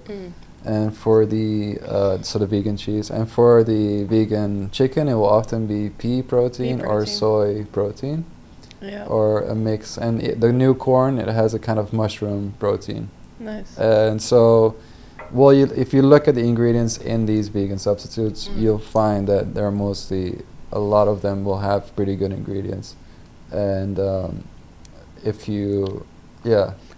And for the sort of vegan cheese, and for the vegan chicken, it will often be pea protein or soy protein, or a mix. And the new corn, it has a kind of mushroom protein. Nice. And so, well, if you look at the ingredients in these vegan substitutes, you'll find that they're mostly, a lot of them will have pretty good ingredients. And if you,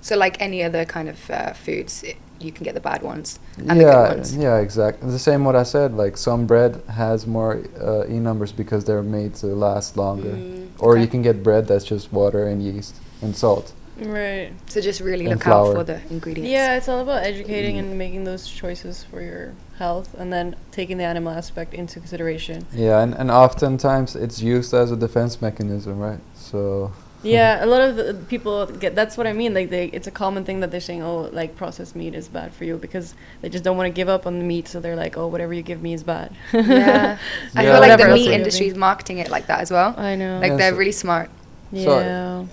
So like any other kind of foods, you can get the bad ones and the good ones. Yeah, exactly. The same what I said, like some bread has more E numbers because they're made to last longer. Or you can get bread that's just water and yeast and salt. Right. So just really And look flour. out for the ingredients. Yeah, it's all about educating and making those choices for your health, and then taking the animal aspect into consideration. Yeah, and oftentimes it's used as a defense mechanism, right? So... Yeah, a lot of the people that's what I mean. Like, it's a common thing that they're saying, oh, like, processed meat is bad for you, because they just don't want to give up on the meat, so they're like, oh, whatever you give me is bad. Yeah. I feel like Whatever the else meat you're industry is giving. marketing it like that as well. I know. Like, Yeah, they're so- really smart. Yeah.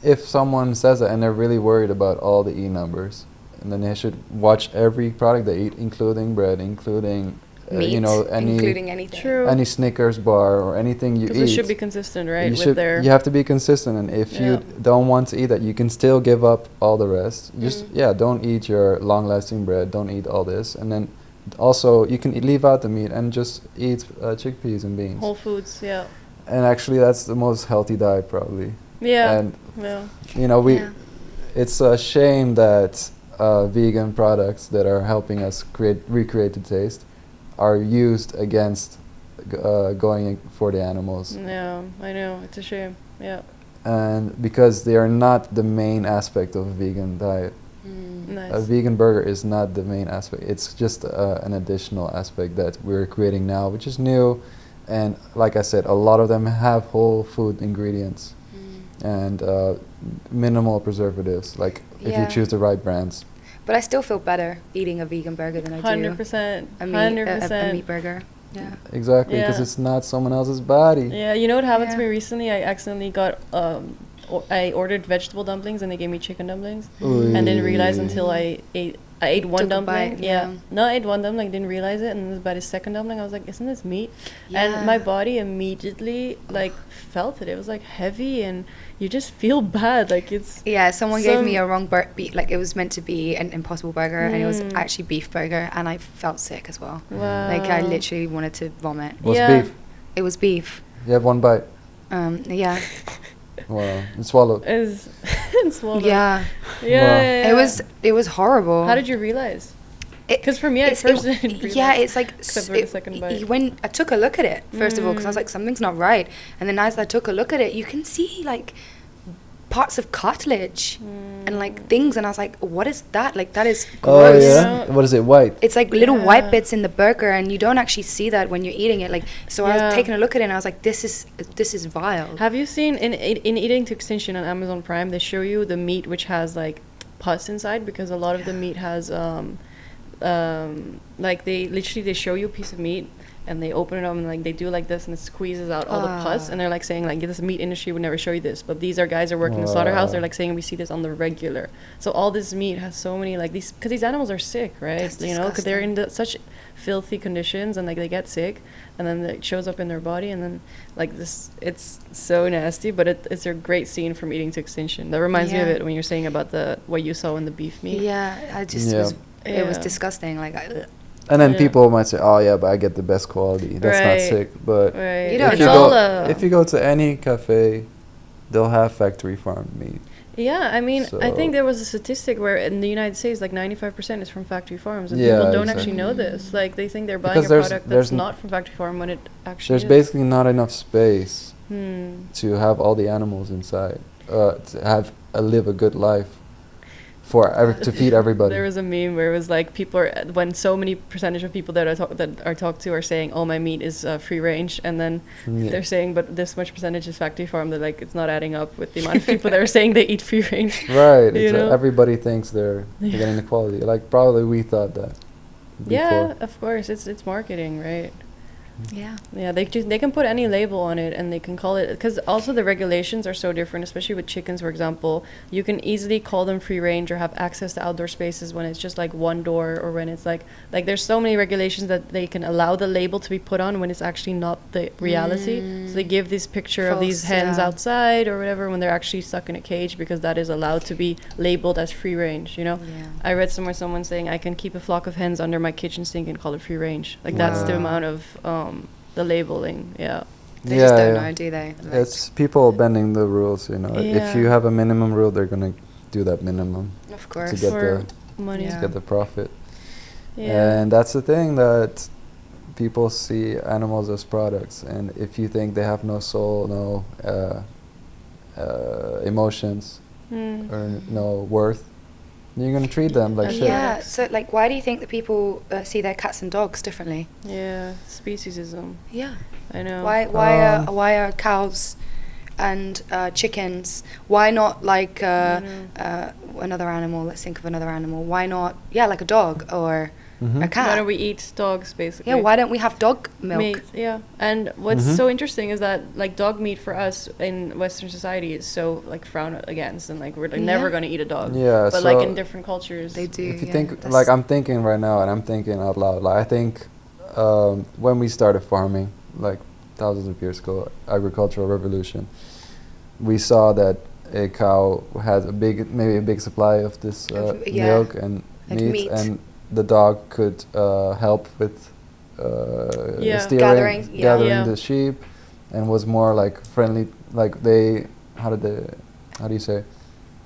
If someone says that and they're really worried about all the E numbers, and then they should watch every product they eat, including bread, including Meat, including anything. True. any Snickers bar or anything you eat. Because it should be consistent, right? You have to be consistent, and if you don't want to eat that, you can still give up all the rest. Just don't eat your long-lasting bread. Don't eat all this, and then also you can leave out the meat and just eat chickpeas and beans. Whole foods, yeah. And actually, that's the most healthy diet, probably. Yeah. And Yeah. you know, it's a shame that vegan products that are helping us recreate the taste are used against going for the animals. Yeah, I know. It's a shame. Yeah. And because they are not the main aspect of a vegan diet. Nice. A vegan burger is not the main aspect. It's just an additional aspect that we're creating now, which is new. And like I said, a lot of them have whole food ingredients and minimal preservatives, like if you choose the right brands. But I still feel better eating a vegan burger than I do 100%. a 100%. meat burger. Yeah. Exactly, because it's not someone else's body. Yeah, you know what happened to me recently? I accidentally got I ordered vegetable dumplings and they gave me chicken dumplings, and didn't realize until I ate one Took a dumpling. bite, Yeah. No, I ate one dumpling, didn't realize it, and then by the second dumpling, I was like, "Isn't this meat?" And my body immediately like felt it. It was like heavy, and you just feel bad. Like it's. Yeah, someone gave me a wrong beef. Like it was meant to be an Impossible Burger, and it was actually beef burger, and I felt sick as well. Wow. Like I literally wanted to vomit. What's beef? It was beef. You have one bite. Yeah. Wow, and swallowed. It's swallowed. Yeah. Yeah. It was horrible. How did you realize? Because for me, at first, I didn't realize. Yeah, it's like except for the second bite. When I took a look at it, first of all, because I was like, something's not right, and then as I took a look at it, you can see like parts of cartilage and like things, and I was like, what is that? Like that is gross. Oh yeah. What is it? White. It's like little white bits in the burger, and you don't actually see that when you're eating it. Like, so I was taking a look at it, and I was like, this is vile. Have you seen in Eating to Extinction on Amazon Prime? They show you the meat which has like pus inside, because a lot of the meat has like they show you a piece of meat and they open it up and like they do like this and it squeezes out all the pus, and they're like saying like this meat industry would never show you this, but these are guys that work in the slaughterhouse. They're like saying we see this on the regular. So all this meat has so many like these, because these animals are sick, right? That's you know, because they're in such filthy conditions, and like they get sick, and then it shows up in their body, and then like this, it's so nasty. But it's a great scene from Eating to Extinction. That reminds me of it when you're saying about what you saw in the beef meat. Yeah, I just it was disgusting. Like. And then people might say, "Oh yeah, but I get the best quality. That's not sick." But You don't if you go to any cafe, they'll have factory farmed meat. Yeah, I mean, I think there was a statistic where in the United States, like 95% is from factory farms, and people don't actually know this. Like they think they're buying a product that's not from factory farm when it actually there's basically not enough space to have all the animals inside to live a good life. to feed everybody. There was a meme where it was like when so many percentage of people that are talked to are saying, "Oh, my meat is free range," and then they're saying, "But this much percentage is factory farm." They're like, it's not adding up with the amount of people that are saying they eat free range. Right. Everybody thinks they're getting the quality. Like probably we thought that. Yeah, of course. It's marketing, right? Yeah, they can put any label on it and they can call it, because also the regulations are so different, especially with chickens, for example. You can easily call them free range or have access to outdoor spaces when it's just like one door, or when it's like there's so many regulations that they can allow the label to be put on when it's actually not the reality. So they give this picture of these hens outside or whatever when they're actually stuck in a cage, because that is allowed to be labeled as free range, you know? I read somewhere someone saying, I can keep a flock of hens under my kitchen sink and call it free range. Like that's the amount of the labeling. They just don't know, do they? Like, it's people bending the rules, you know. If you have a minimum rule, they're gonna do that minimum, of course, to get for the money, to get the profit. And that's the thing, that people see animals as products, and if you think they have no soul, no emotions, or no worth, you're gonna treat them like shit. Yeah. So, like, why do you think that people see their cats and dogs differently? Yeah, speciesism. Yeah, I know. Why are cows and chickens? Why not like another animal? Let's think of another animal. Why not? Yeah, like a dog or a cat. Why don't we eat dogs, basically? Yeah. Why don't we have dog milk? Meat, yeah. And what's so interesting is that like dog meat for us in Western society is so like frowned against, and like we're like never gonna eat a dog. Yeah. But so like in different cultures, they do. If you think, like I'm thinking right now, and I'm thinking out loud. Like I think when we started farming, like thousands of years ago, agricultural revolution, we saw that a cow has maybe a big supply of this milk and like meat, and the dog could help with gathering the sheep, and was more like friendly. Like how do you say?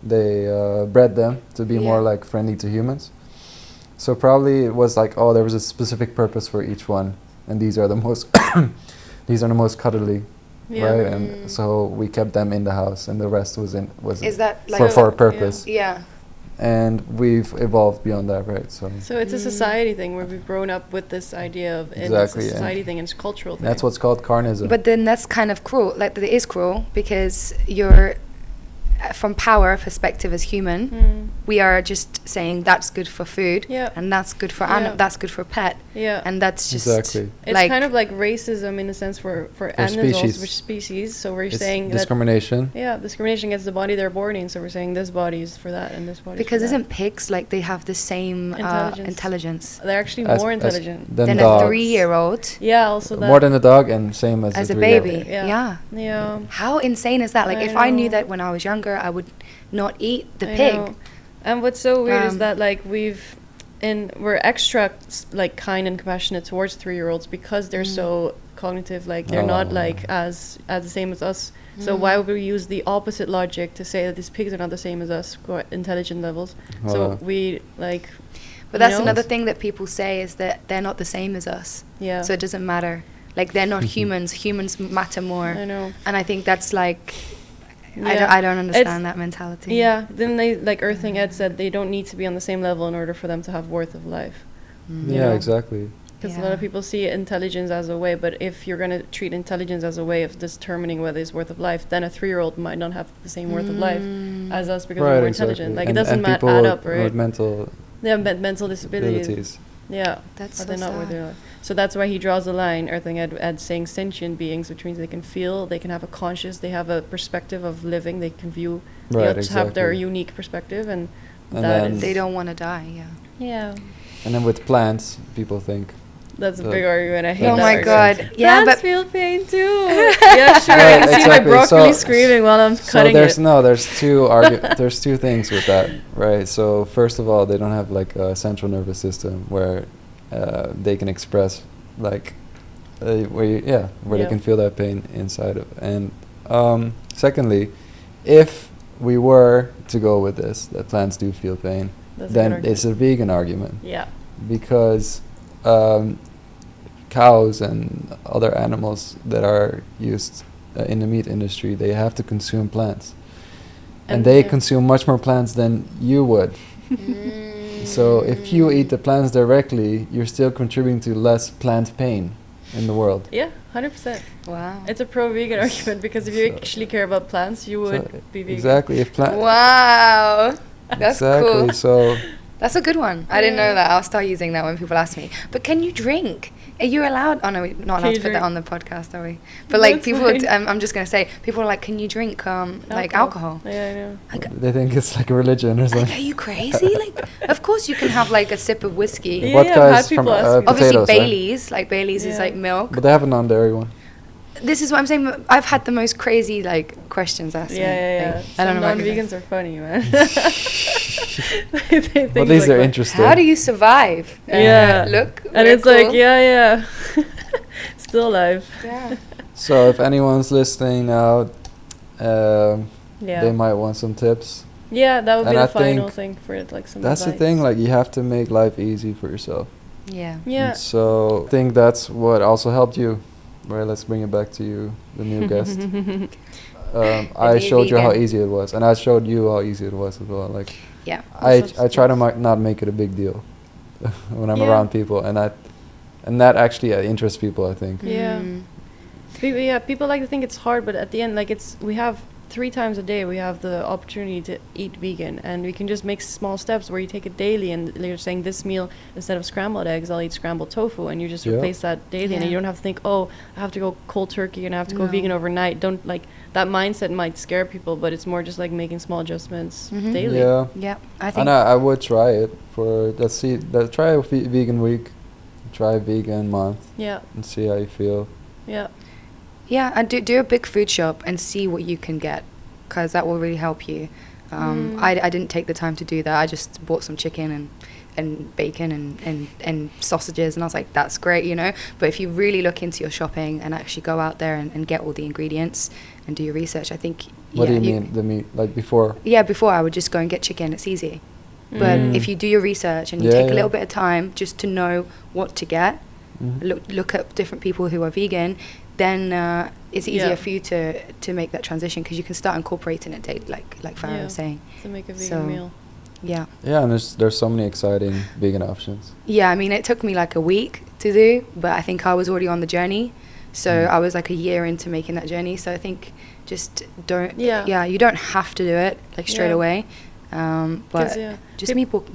They bred them to be more like friendly to humans. So probably it was like, there was a specific purpose for each one, and these are the most cuddly. Right, and so we kept them in the house, and the rest was Is that like for a purpose. Yeah. And we've evolved beyond that, right? So it's a society thing where we've grown up with this idea of it's a society thing, and it's a cultural thing. That's what's called carnism. But then that's kind of cruel. Like, it is cruel because you're, from power perspective as human, we are just saying that's good for food, and that's good for that's good for pet, and that's just it's like kind of like racism in a sense for animals, which species. So we're saying discrimination. Discrimination against the body they're born in. So we're saying this body is for that and this body. Because isn't pigs like they have the same intelligence? They're actually more intelligent than a 3-year-old. Yeah, also that more than a dog, and same as a baby. Yeah. How insane is that? Like, if I knew that when I was younger, I would not eat the pig. And what's so weird is that like we're extra like kind and compassionate towards 3-year-olds because they're so cognitive, like they're not like as the same as us. So why would we use the opposite logic to say that these pigs are not the same as us, intelligent levels? So we like. But that's another thing that people say, is that they're not the same as us. Yeah. So it doesn't matter. Like, they're not humans. Humans matter more. I know. And I think that's like. I don't understand that mentality. Yeah, then they, like Earthing Ed said, they don't need to be on the same level in order for them to have worth of life. Yeah, exactly. Because a lot of people see intelligence as a way, but if you're going to treat intelligence as a way of determining whether it's worth of life, then a 3-year-old might not have the same worth of life as us because we're more intelligent. Like, it doesn't add up, right? Mental disabilities. Yeah, that's so not worth their life. So that's why he draws the line, Earthing Ed saying sentient beings, which means they can feel, they can have a conscious, they have a perspective of living, they can view, have their unique perspective, and that they don't want to die. Yeah. And then with plants, people think that's a big argument. I hate that. Oh my god! Yeah, plants feel pain too. Yeah, sure. I can see my broccoli screaming while I'm cutting it. There's two things with that, right? So first of all, they don't have like a central nervous system where they can express like where they can feel that pain inside of. And secondly, if we were to go with this, that plants do feel pain, then it's a vegan argument. Yeah. Because cows and other animals that are used in the meat industry, they have to consume plants. and they consume much more plants than you would. So if you eat the plants directly, you're still contributing to less plant pain in the world. Yeah, 100%. Wow. It's a pro-vegan argument, because if you actually care about plants, you would be vegan. Exactly. If Wow. That's cool. So that's a good one. I didn't know that. I'll start using that when people ask me. But can you drink? Are you allowed? Oh no, we're not allowed to put that on the podcast, are we? But like people, I'm just gonna say, people are like, can you drink like alcohol? Yeah, I know. Like, they think it's like a religion or something. like, are you crazy? Like, of course you can have like a sip of whiskey. Yeah, Vodka I've had is from people ask me. Obviously potatoes, Bailey's, like Bailey's is like milk. but they have a non-dairy one. This is what I'm saying. I've had the most crazy like questions asked me. Yeah. I don't know. Non-vegans are funny, man. But at least they're interested. How do you survive? Look. And it's cool. Like, yeah. Still alive. Yeah. So if anyone's listening now, they might want some tips. Yeah, that would be and the final thing for it, like some That's advice. the thing, like you have to make life easy for yourself. Yeah. And so I think that's what also helped you. Right, let's bring it back to you, the new guest. I showed you how easy it was, and I showed you how easy it was as well. Like, yeah, I try to not make it a big deal when I'm around people, and that actually interests people, I think. Yeah. People like to think it's hard, but at the end, like we have 3 times a day we have the opportunity to eat vegan, and we can just make small steps where you take it daily, and you're saying this meal, instead of scrambled eggs, I'll eat scrambled tofu, and you just replace that daily, and you don't have to think, oh, I have to go cold turkey and I have to go vegan overnight. Don't, like, that mindset might scare people, but it's more just like making small adjustments daily. Yeah, I think. And I would try it for try a vegan week, try a vegan month, and see how you feel. Yeah, and do a big food shop and see what you can get, because that will really help you. I didn't take the time to do that. I just bought some chicken and bacon and sausages, and I was like, that's great, you know. But if you really look into your shopping and actually go out there and get all the ingredients and do your research, I think. What do you mean, the meat? Like before? Yeah, before I would just go and get chicken. It's easy. But if you do your research and you take a little bit of time just to know what to get, look at different people who are vegan, then it's easier for you to make that transition, because you can start incorporating it daily, like Farah was saying. To make a vegan meal. Yeah. Yeah, and there's so many exciting vegan options. Yeah, I mean, it took me like a week to do, but I think I was already on the journey. So I was like a year into making that journey. So I think just don't. Yeah, you don't have to do it like straight away. But just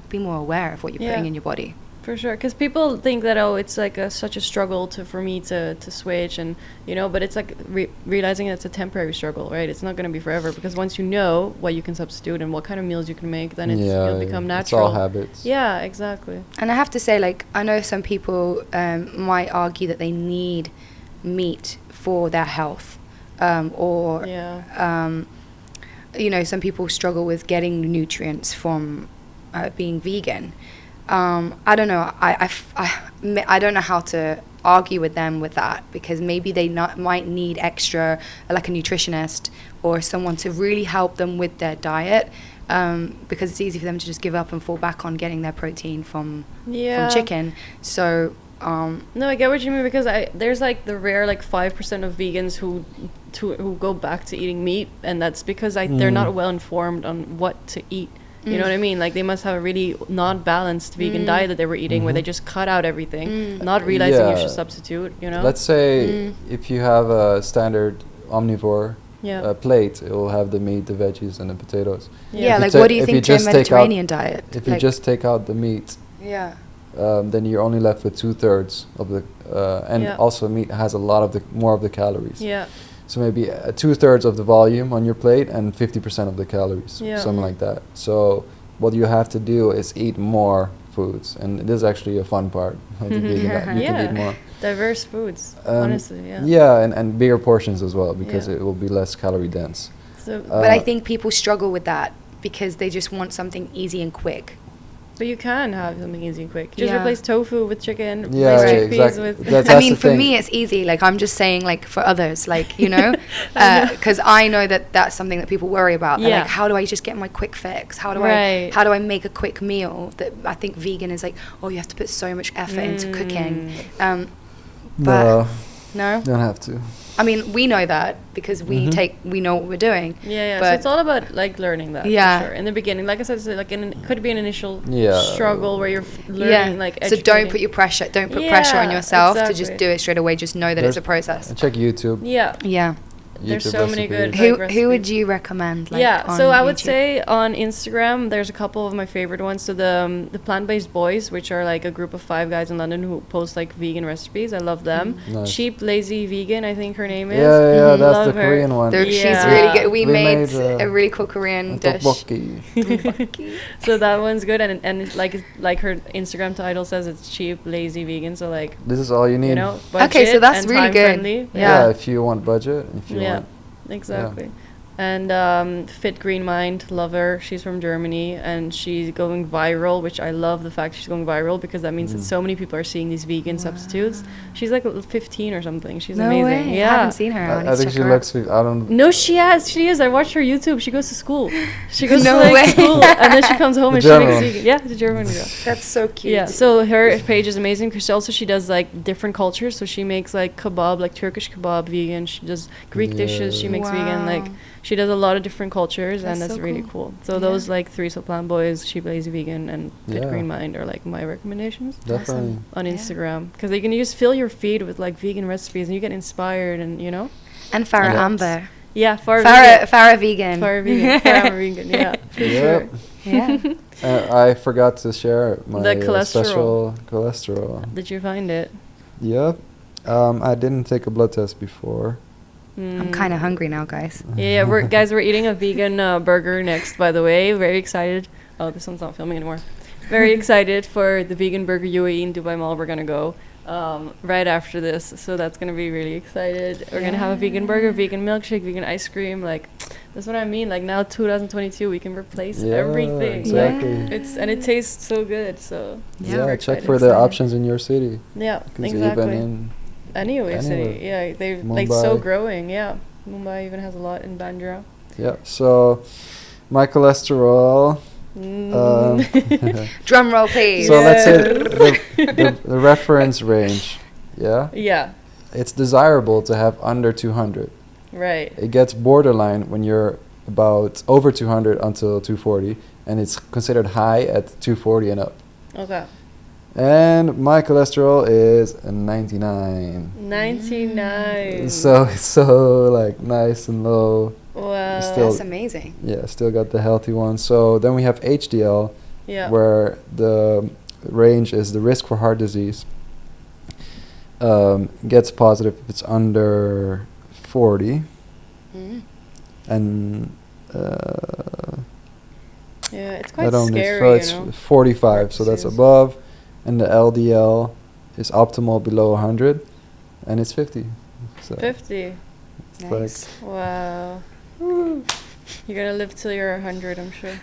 be more aware of what you're putting in your body. For sure, because people think that, it's like such a struggle for me to switch, and but it's like realizing it's a temporary struggle, right? It's not going to be forever, because once you know what you can substitute and what kind of meals you can make, then it'll become natural. It's all habits. Yeah, exactly. And I have to say, like, I know some people might argue that they need meat for their health, or some people struggle with getting nutrients from being vegan. I don't know. I don't know how to argue with them with that, because maybe they might need extra, like a nutritionist or someone to really help them with their diet, because it's easy for them to just give up and fall back on getting their protein from chicken. So no, I get what you mean, because there's like the rare 5% of vegans who go back to eating meat, and that's because they're not well informed on what to eat. You know what I mean? Like, they must have a really not balanced vegan diet that they were eating, where they just cut out everything, not realizing you should substitute, Let's say if you have a standard omnivore plate, it will have the meat, the veggies, and the potatoes. Yeah, like, what do you think to a Mediterranean diet? If you just take out the meat, then you're only left with 2/3 of the... and also meat has a lot of more of the calories. Yeah. So maybe 2/3 of the volume on your plate and 50% of the calories, something like that. So what you have to do is eat more foods, and it is actually a fun part of the vegan diet. You can eat more. Diverse foods, honestly, and bigger portions as well, because it will be less calorie dense. But I think people struggle with that because they just want something easy and quick. But you can have something easy and quick. Just replace tofu with chicken. Yeah, replace chickpeas exactly. with... I mean, for me, it's easy. Like, I'm just saying, like, for others, like, because I know that that's something that people worry about. They're like, how do I just get my quick fix? How do I make a quick meal? That I think vegan is like, you have to put so much effort into cooking. But no, don't have to. I mean, we know that because we know what we're doing. Yeah. But So it's all about like learning that. Yeah. For sure. In the beginning, like I said, so like it could be an initial Yeah. struggle where you're learning, like so don't put pressure on yourself to just do it straight away. Just know that it's a process. Check YouTube. Yeah. Yeah. There's YouTube so many good recipes. Who would you recommend? Like, on so I would YouTube? say on Instagram there's a couple of my favorite ones. So the plant-based boys, which are like a group of 5 guys in London who post like vegan recipes. I love them. Nice. Cheap Lazy Vegan, I think her name is. Yeah, that's Love the her. Korean one. She's Yeah. really good. We We made made, a really cool Korean dish. Tteokbokki. So that one's good, and it's like her Instagram title says, it's cheap, lazy, vegan. So like, This is all you need. you know, Okay, so budget that's and really time good. friendly. Yeah. If you want budget, if you want. Exactly. And Fit Green Mind, love her. She's from Germany and she's going viral, which I love the fact she's going viral because that means that so many people are seeing these vegan substitutes. She's like 15 or something. She's No amazing. way. Yeah. I haven't seen her. I think she looks. I don't. No, she is. I watched her YouTube. She goes to school. She goes No to like way. school and then she comes home The and German she makes one. vegan. Yeah, the German girl. That's so cute. Yeah, so her page is amazing because she does like different cultures. So she makes like kebab, like Turkish kebab, vegan. She does Greek dishes. She makes vegan. Like she does a lot of different cultures, and that's so really cool. So those like 3 Plant Boys, Sheep Lazy Vegan, and Fit Green Mind are like my recommendations Definitely. on Instagram because you can just fill your feed with like vegan recipes and you get inspired and you know. And farahamberh. Yeah, Farah vegan. Farah vegan. Farah vegan. Yeah, for sure. Yeah. I forgot to share my The cholesterol. special cholesterol. Did you find it? Yep. I didn't take a blood test before. I'm kind of hungry now, guys. Yeah, we're eating a vegan burger next, by the way. Very excited. Oh, this one's not filming anymore. Very excited for the vegan burger UAE in Dubai Mall. We're going to go right after this. So that's going to be really excited. We're going to have a vegan burger, vegan milkshake, vegan ice cream. Like, that's what I mean. Like, now 2022, we can replace everything. Exactly. And it tastes so good. So, yeah, check for the options in your city. Yeah, Even exactly. in Anyway, city. Yeah, they're like so growing. Yeah, Mumbai even has a lot in Bandra. Yeah. So my cholesterol. Drum roll, please. So let's say the reference range. Yeah. Yeah. It's desirable to have under 200. Right. It gets borderline when you're about over 200 until 240, and it's considered high at 240 and up. Okay. And my cholesterol is 99. 99. So it's so like nice and low. Wow. That's amazing. Yeah, still got the healthy one. So then we have HDL, where the range is the risk for heart disease. Gets positive if it's under 40. And it's quite scary, so it's 45, so that's above. And the LDL is optimal below 100, and it's 50. So 50. Nice. Wow. You're gonna live till you're 100, I'm sure.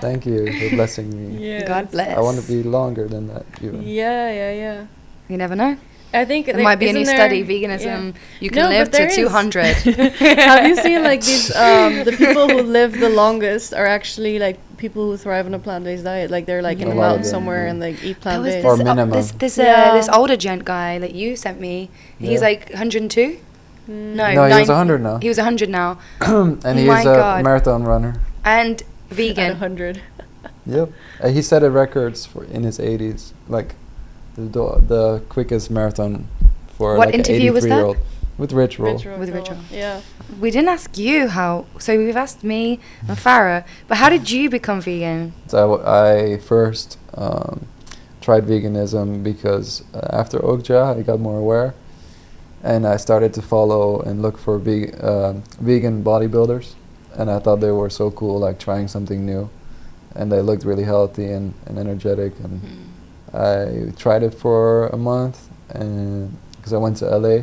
Thank you for blessing me. Yeah. God bless. I want to be longer than that, even. Yeah. You never know. I think there might be a new study, veganism. You can live to 200. Have you seen like these? The people who live the longest are actually like people who thrive on a plant-based diet. Like they're like in a mountain somewhere and like eat plant-based. Or minimum. This older gent guy that you sent me. He's like 102. No, he was 100 now. He was 100 now. And he is a marathon runner. And vegan. 100. Yep. He set a records in his 80s, like the quickest marathon for what like interview an 83-year-old. With Rich Roll. With Rich Roll. Yeah. We didn't ask you how. So we've asked me and Farah, but how did you become vegan? So I first tried veganism because after Okja I got more aware, and I started to follow and look for vegan bodybuilders, and I thought they were so cool, like trying something new, and they looked really healthy and energetic, and I tried it for a month, and because I went to LA.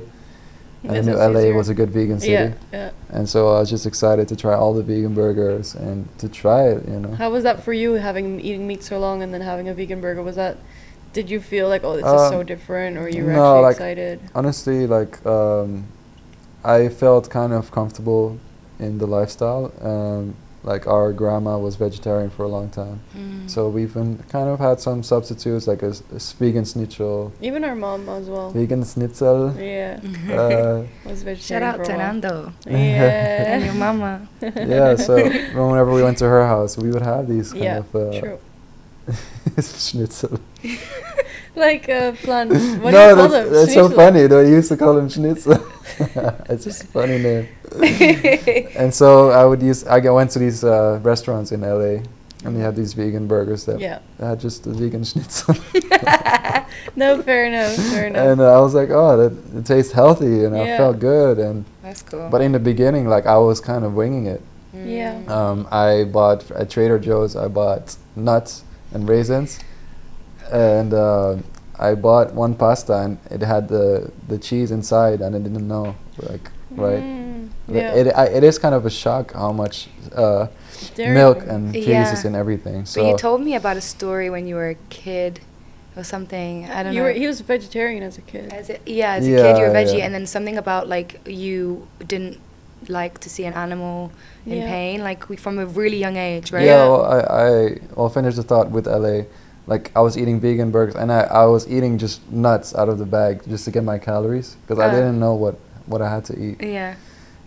And I knew LA was a good vegan city. Yeah. And so I was just excited to try all the vegan burgers and to try it, you know. How was that for you, eating meat so long and then having a vegan burger? Did you feel like, oh, this is so different, or you were actually excited? Honestly, I felt kind of comfortable in the lifestyle. like our grandma was vegetarian for a long time. So we've been kind of had some substitutes, like a vegan schnitzel. Even our mom as well. Vegan schnitzel. Yeah. Was vegetarian Shout out for to a while. Nando Yeah. and your mama. Yeah, so whenever we went to her house, we would have these kind of true. schnitzel. Like plant. What do you call them? That's so Schnitzel. funny. They used to call them schnitzel. It's just a funny name. And so I went to these restaurants in LA, and they had these vegan burgers that had just the vegan schnitzel. No, fair enough. Fair enough. And I was like, oh, it tastes healthy, and I felt good. And That's cool. but in the beginning, like I was kind of winging it. Yeah. I bought at Trader Joe's. I bought nuts and raisins, and I bought one pasta, and it had the cheese inside, and I didn't know, like, right? It is kind of a shock how much milk and cheese is in everything. So but you told me about a story when you were a kid or something. I don't know. He was a vegetarian as a kid. As a kid you were veggie, and then something about like you didn't like to see an animal in pain, like from a really young age, right? Yeah, well, I'll finish the thought with LA. Like I was eating vegan burgers, and I was eating just nuts out of the bag just to get my calories, because I didn't know what I had to eat. Yeah.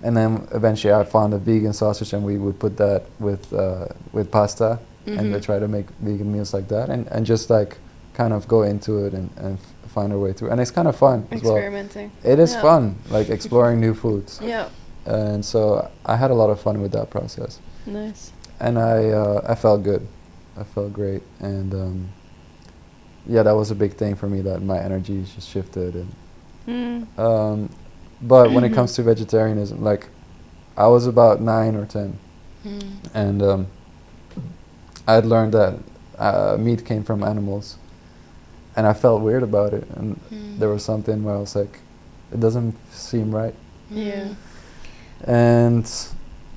And then eventually I found a vegan sausage, and we would put that with pasta, and they try to make vegan meals like that, and just like kind of go into it and find our way through. And it's kind of fun as well. Experimenting. It is fun, like exploring new foods. Yeah. And so I had a lot of fun with that process. Nice. And I felt good. I felt great. And that was a big thing for me, that my energy just shifted. And but when it comes to vegetarianism, like I was about 9 or 10, and I had learned that meat came from animals, and I felt weird about it. And there was something where I was like, it doesn't seem right. Yeah. And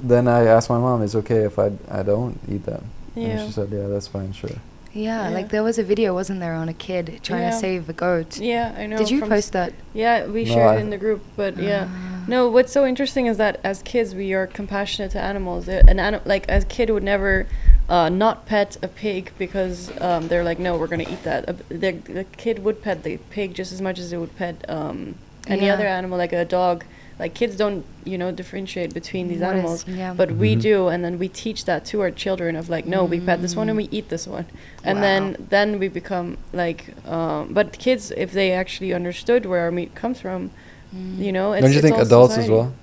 then I asked my mom, "It's okay if I don't eat that?" Yeah. And she said, "Yeah, that's fine, sure." Yeah, like there was a video, wasn't there, on a kid trying to save a goat? Yeah, I know. Did you post that? Yeah, we shared it in the group, but No, what's so interesting is that as kids we are compassionate to animals. Like a kid would never not pet a pig because they're like, no, we're gonna eat that. The kid would pet the pig just as much as it would pet any other animal, like a dog. Like kids don't, differentiate between these animals, but we do, and then we teach that to our children of like, no, we pet this one and we eat this one, and then we become like, but kids, if they actually understood where our meat comes from, it's, don't you think adults society. As well?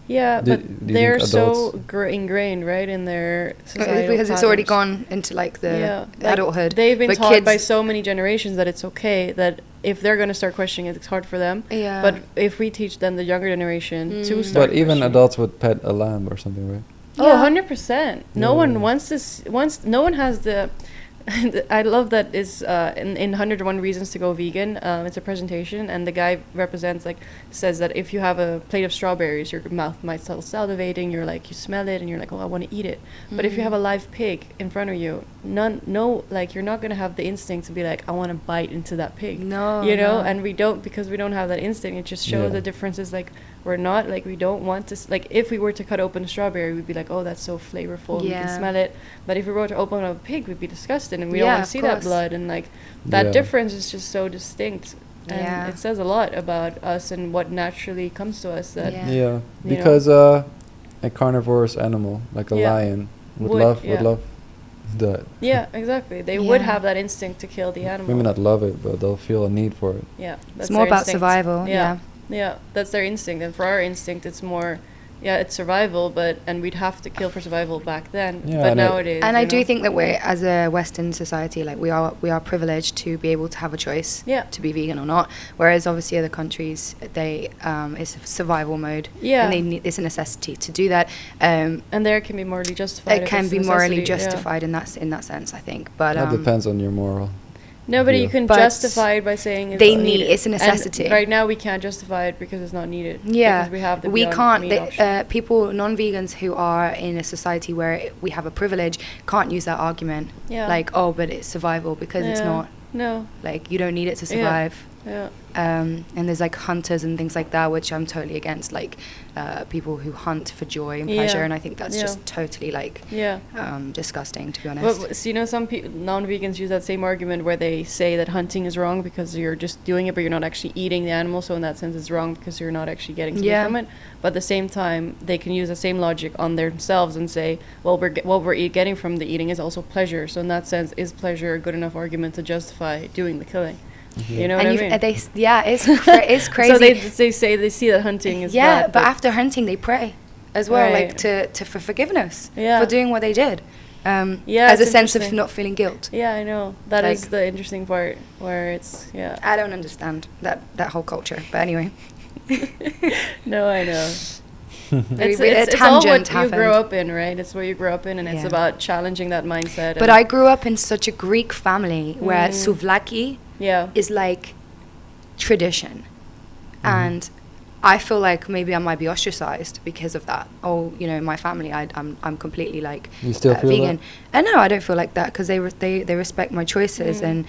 Yeah, but they're so ingrained, right, in their society because it's already gone into like the adulthood. They've been taught by so many generations that it's okay, that if they're going to start questioning it, it's hard for them. Yeah. But if we teach them, the younger generation, to start. But even adults would pet a lamb or something, right? Oh, 100%. No one wants this. No one has the. I love that is in 101 Reasons to Go Vegan. It's a presentation, and the guy says that if you have a plate of strawberries, your mouth might start salivating. You're like, you smell it, and you're like, oh, I want to eat it. But if you have a live pig in front of you, you're not gonna have the instinct to be like, I want to bite into that pig. No. And we don't, because we don't have that instinct. It just shows the differences. Like we're not like, we don't want to like, if we were to cut open a strawberry, we'd be like, oh, that's so flavorful. We can smell it. But if we were to open up a pig, we'd be disgusted, and we don't want to see that blood, and like that difference is just so distinct, and it says a lot about us and what naturally comes to us. That because a carnivorous animal like a lion would love that. Yeah, exactly. They would have that instinct to kill the animal. Maybe not love it, but they'll feel a need for it. Yeah, it's more about survival. Yeah, that's their instinct, and for our instinct, it's more. Yeah, it's survival, and we'd have to kill for survival back then. But nowadays, and I do think that we're, as a Western society, like we are privileged to be able to have a choice to be vegan or not. Whereas obviously other countries, it's survival mode. Yeah, and it's a necessity to do that. And there can be morally justified. It can be morally justified in that sense, I think. But that depends on your moral. No, but you can justify it by saying it's a necessity. And right now we can't justify it because it's not needed. Yeah, because we have the people, non-vegans who are in a society where we have a privilege can't use that argument. Yeah. Like, oh, but it's survival, because it's not. No. Like, you don't need it to survive. Yeah. And there's like hunters and things like that, which I'm totally against, like people who hunt for joy and pleasure, and I think that's just totally like disgusting, to be honest. But so, you know, some non-vegans use that same argument where they say that hunting is wrong because you're just doing it, but you're not actually eating the animal. So in that sense, it's wrong because you're not actually getting something from it. But at the same time, they can use the same logic on themselves and say, well, what we're getting from the eating is also pleasure. So in that sense, is pleasure a good enough argument to justify doing the killing? You know what I mean? It's crazy. So they say they see that hunting is bad. But after hunting, they pray as well, like for forgiveness for doing what they did. As a sense of not feeling guilt. Yeah, I know. That is the interesting part where it's, I don't understand that whole culture. But anyway. No, I know. It's all what you grow up in, right? It's what you grow up in, and it's about challenging that mindset. But I grew up in such a Greek family where souvlaki is like tradition. And I feel like maybe I might be ostracized because of that. Oh, you know, my family, I'm completely like you still feel vegan. And no, I don't feel like that because they respect my choices, and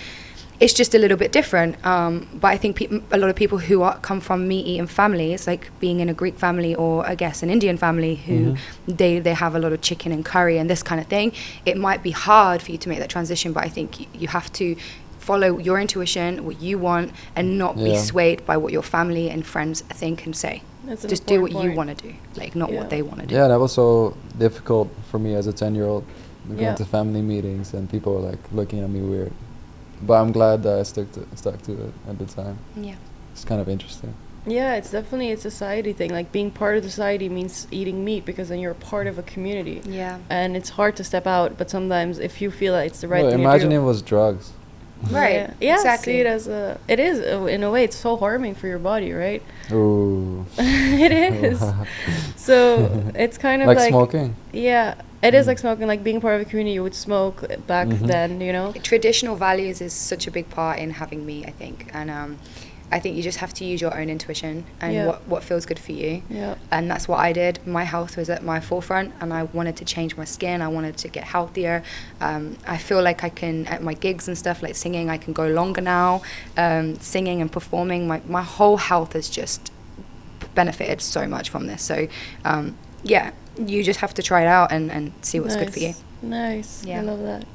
it's just a little bit different. But I think a lot of people who come from meat-eating families, like being in a Greek family or I guess an Indian family, who they have a lot of chicken and curry and this kind of thing, it might be hard for you to make that transition. But I think you have to follow your intuition, what you want, and not be swayed by what your family and friends think and say. Just do what you want to do, like not what they want to do. Yeah, that was so difficult for me as a 10-year-old, going to family meetings and people were like looking at me weird. But I'm glad that I stuck to it at the time. Yeah, it's kind of interesting. Yeah, it's definitely a society thing. Like being part of the society means eating meat because then you're a part of a community. Yeah, and it's hard to step out. But sometimes if you feel like it's the right thing to do. Imagine it was drugs. Right. Yeah, exactly. See it as it is in a way. It's so harming for your body, right? Ooh. It is. So it's kind of like smoking. Yeah, it is like smoking. Like being part of a community, you would smoke back then. You know, traditional values is such a big part in having meat, I think, and I think you just have to use your own intuition and what feels good for you. Yeah. And that's what I did. My health was at my forefront and I wanted to change my skin. I wanted to get healthier. I feel like I can, at my gigs and stuff, like singing, I can go longer now. Singing and performing, my whole health has just benefited so much from this. So, you just have to try it out and see what's good for you. Nice. Yeah. I love that.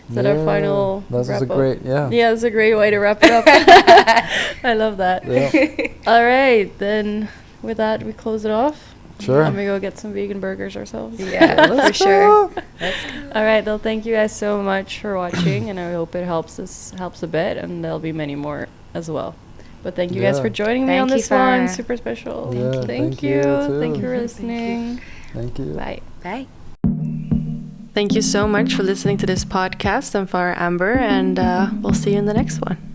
Is that our final that's wrap a great, Yeah, that's a great way to wrap it up. I love that. Yeah. All right, then with that, we close it off. Sure. And we go get some vegan burgers ourselves. Yeah, for sure. All right, well, thank you guys so much for watching, and I hope it helps a bit, and there'll be many more as well. But thank you guys for joining me on this one. Super special. Yeah, thank you. Thank you for listening. Thank you. Bye. Bye. Thank you so much for listening to this podcast. I'm Farahamberh, and we'll see you in the next one.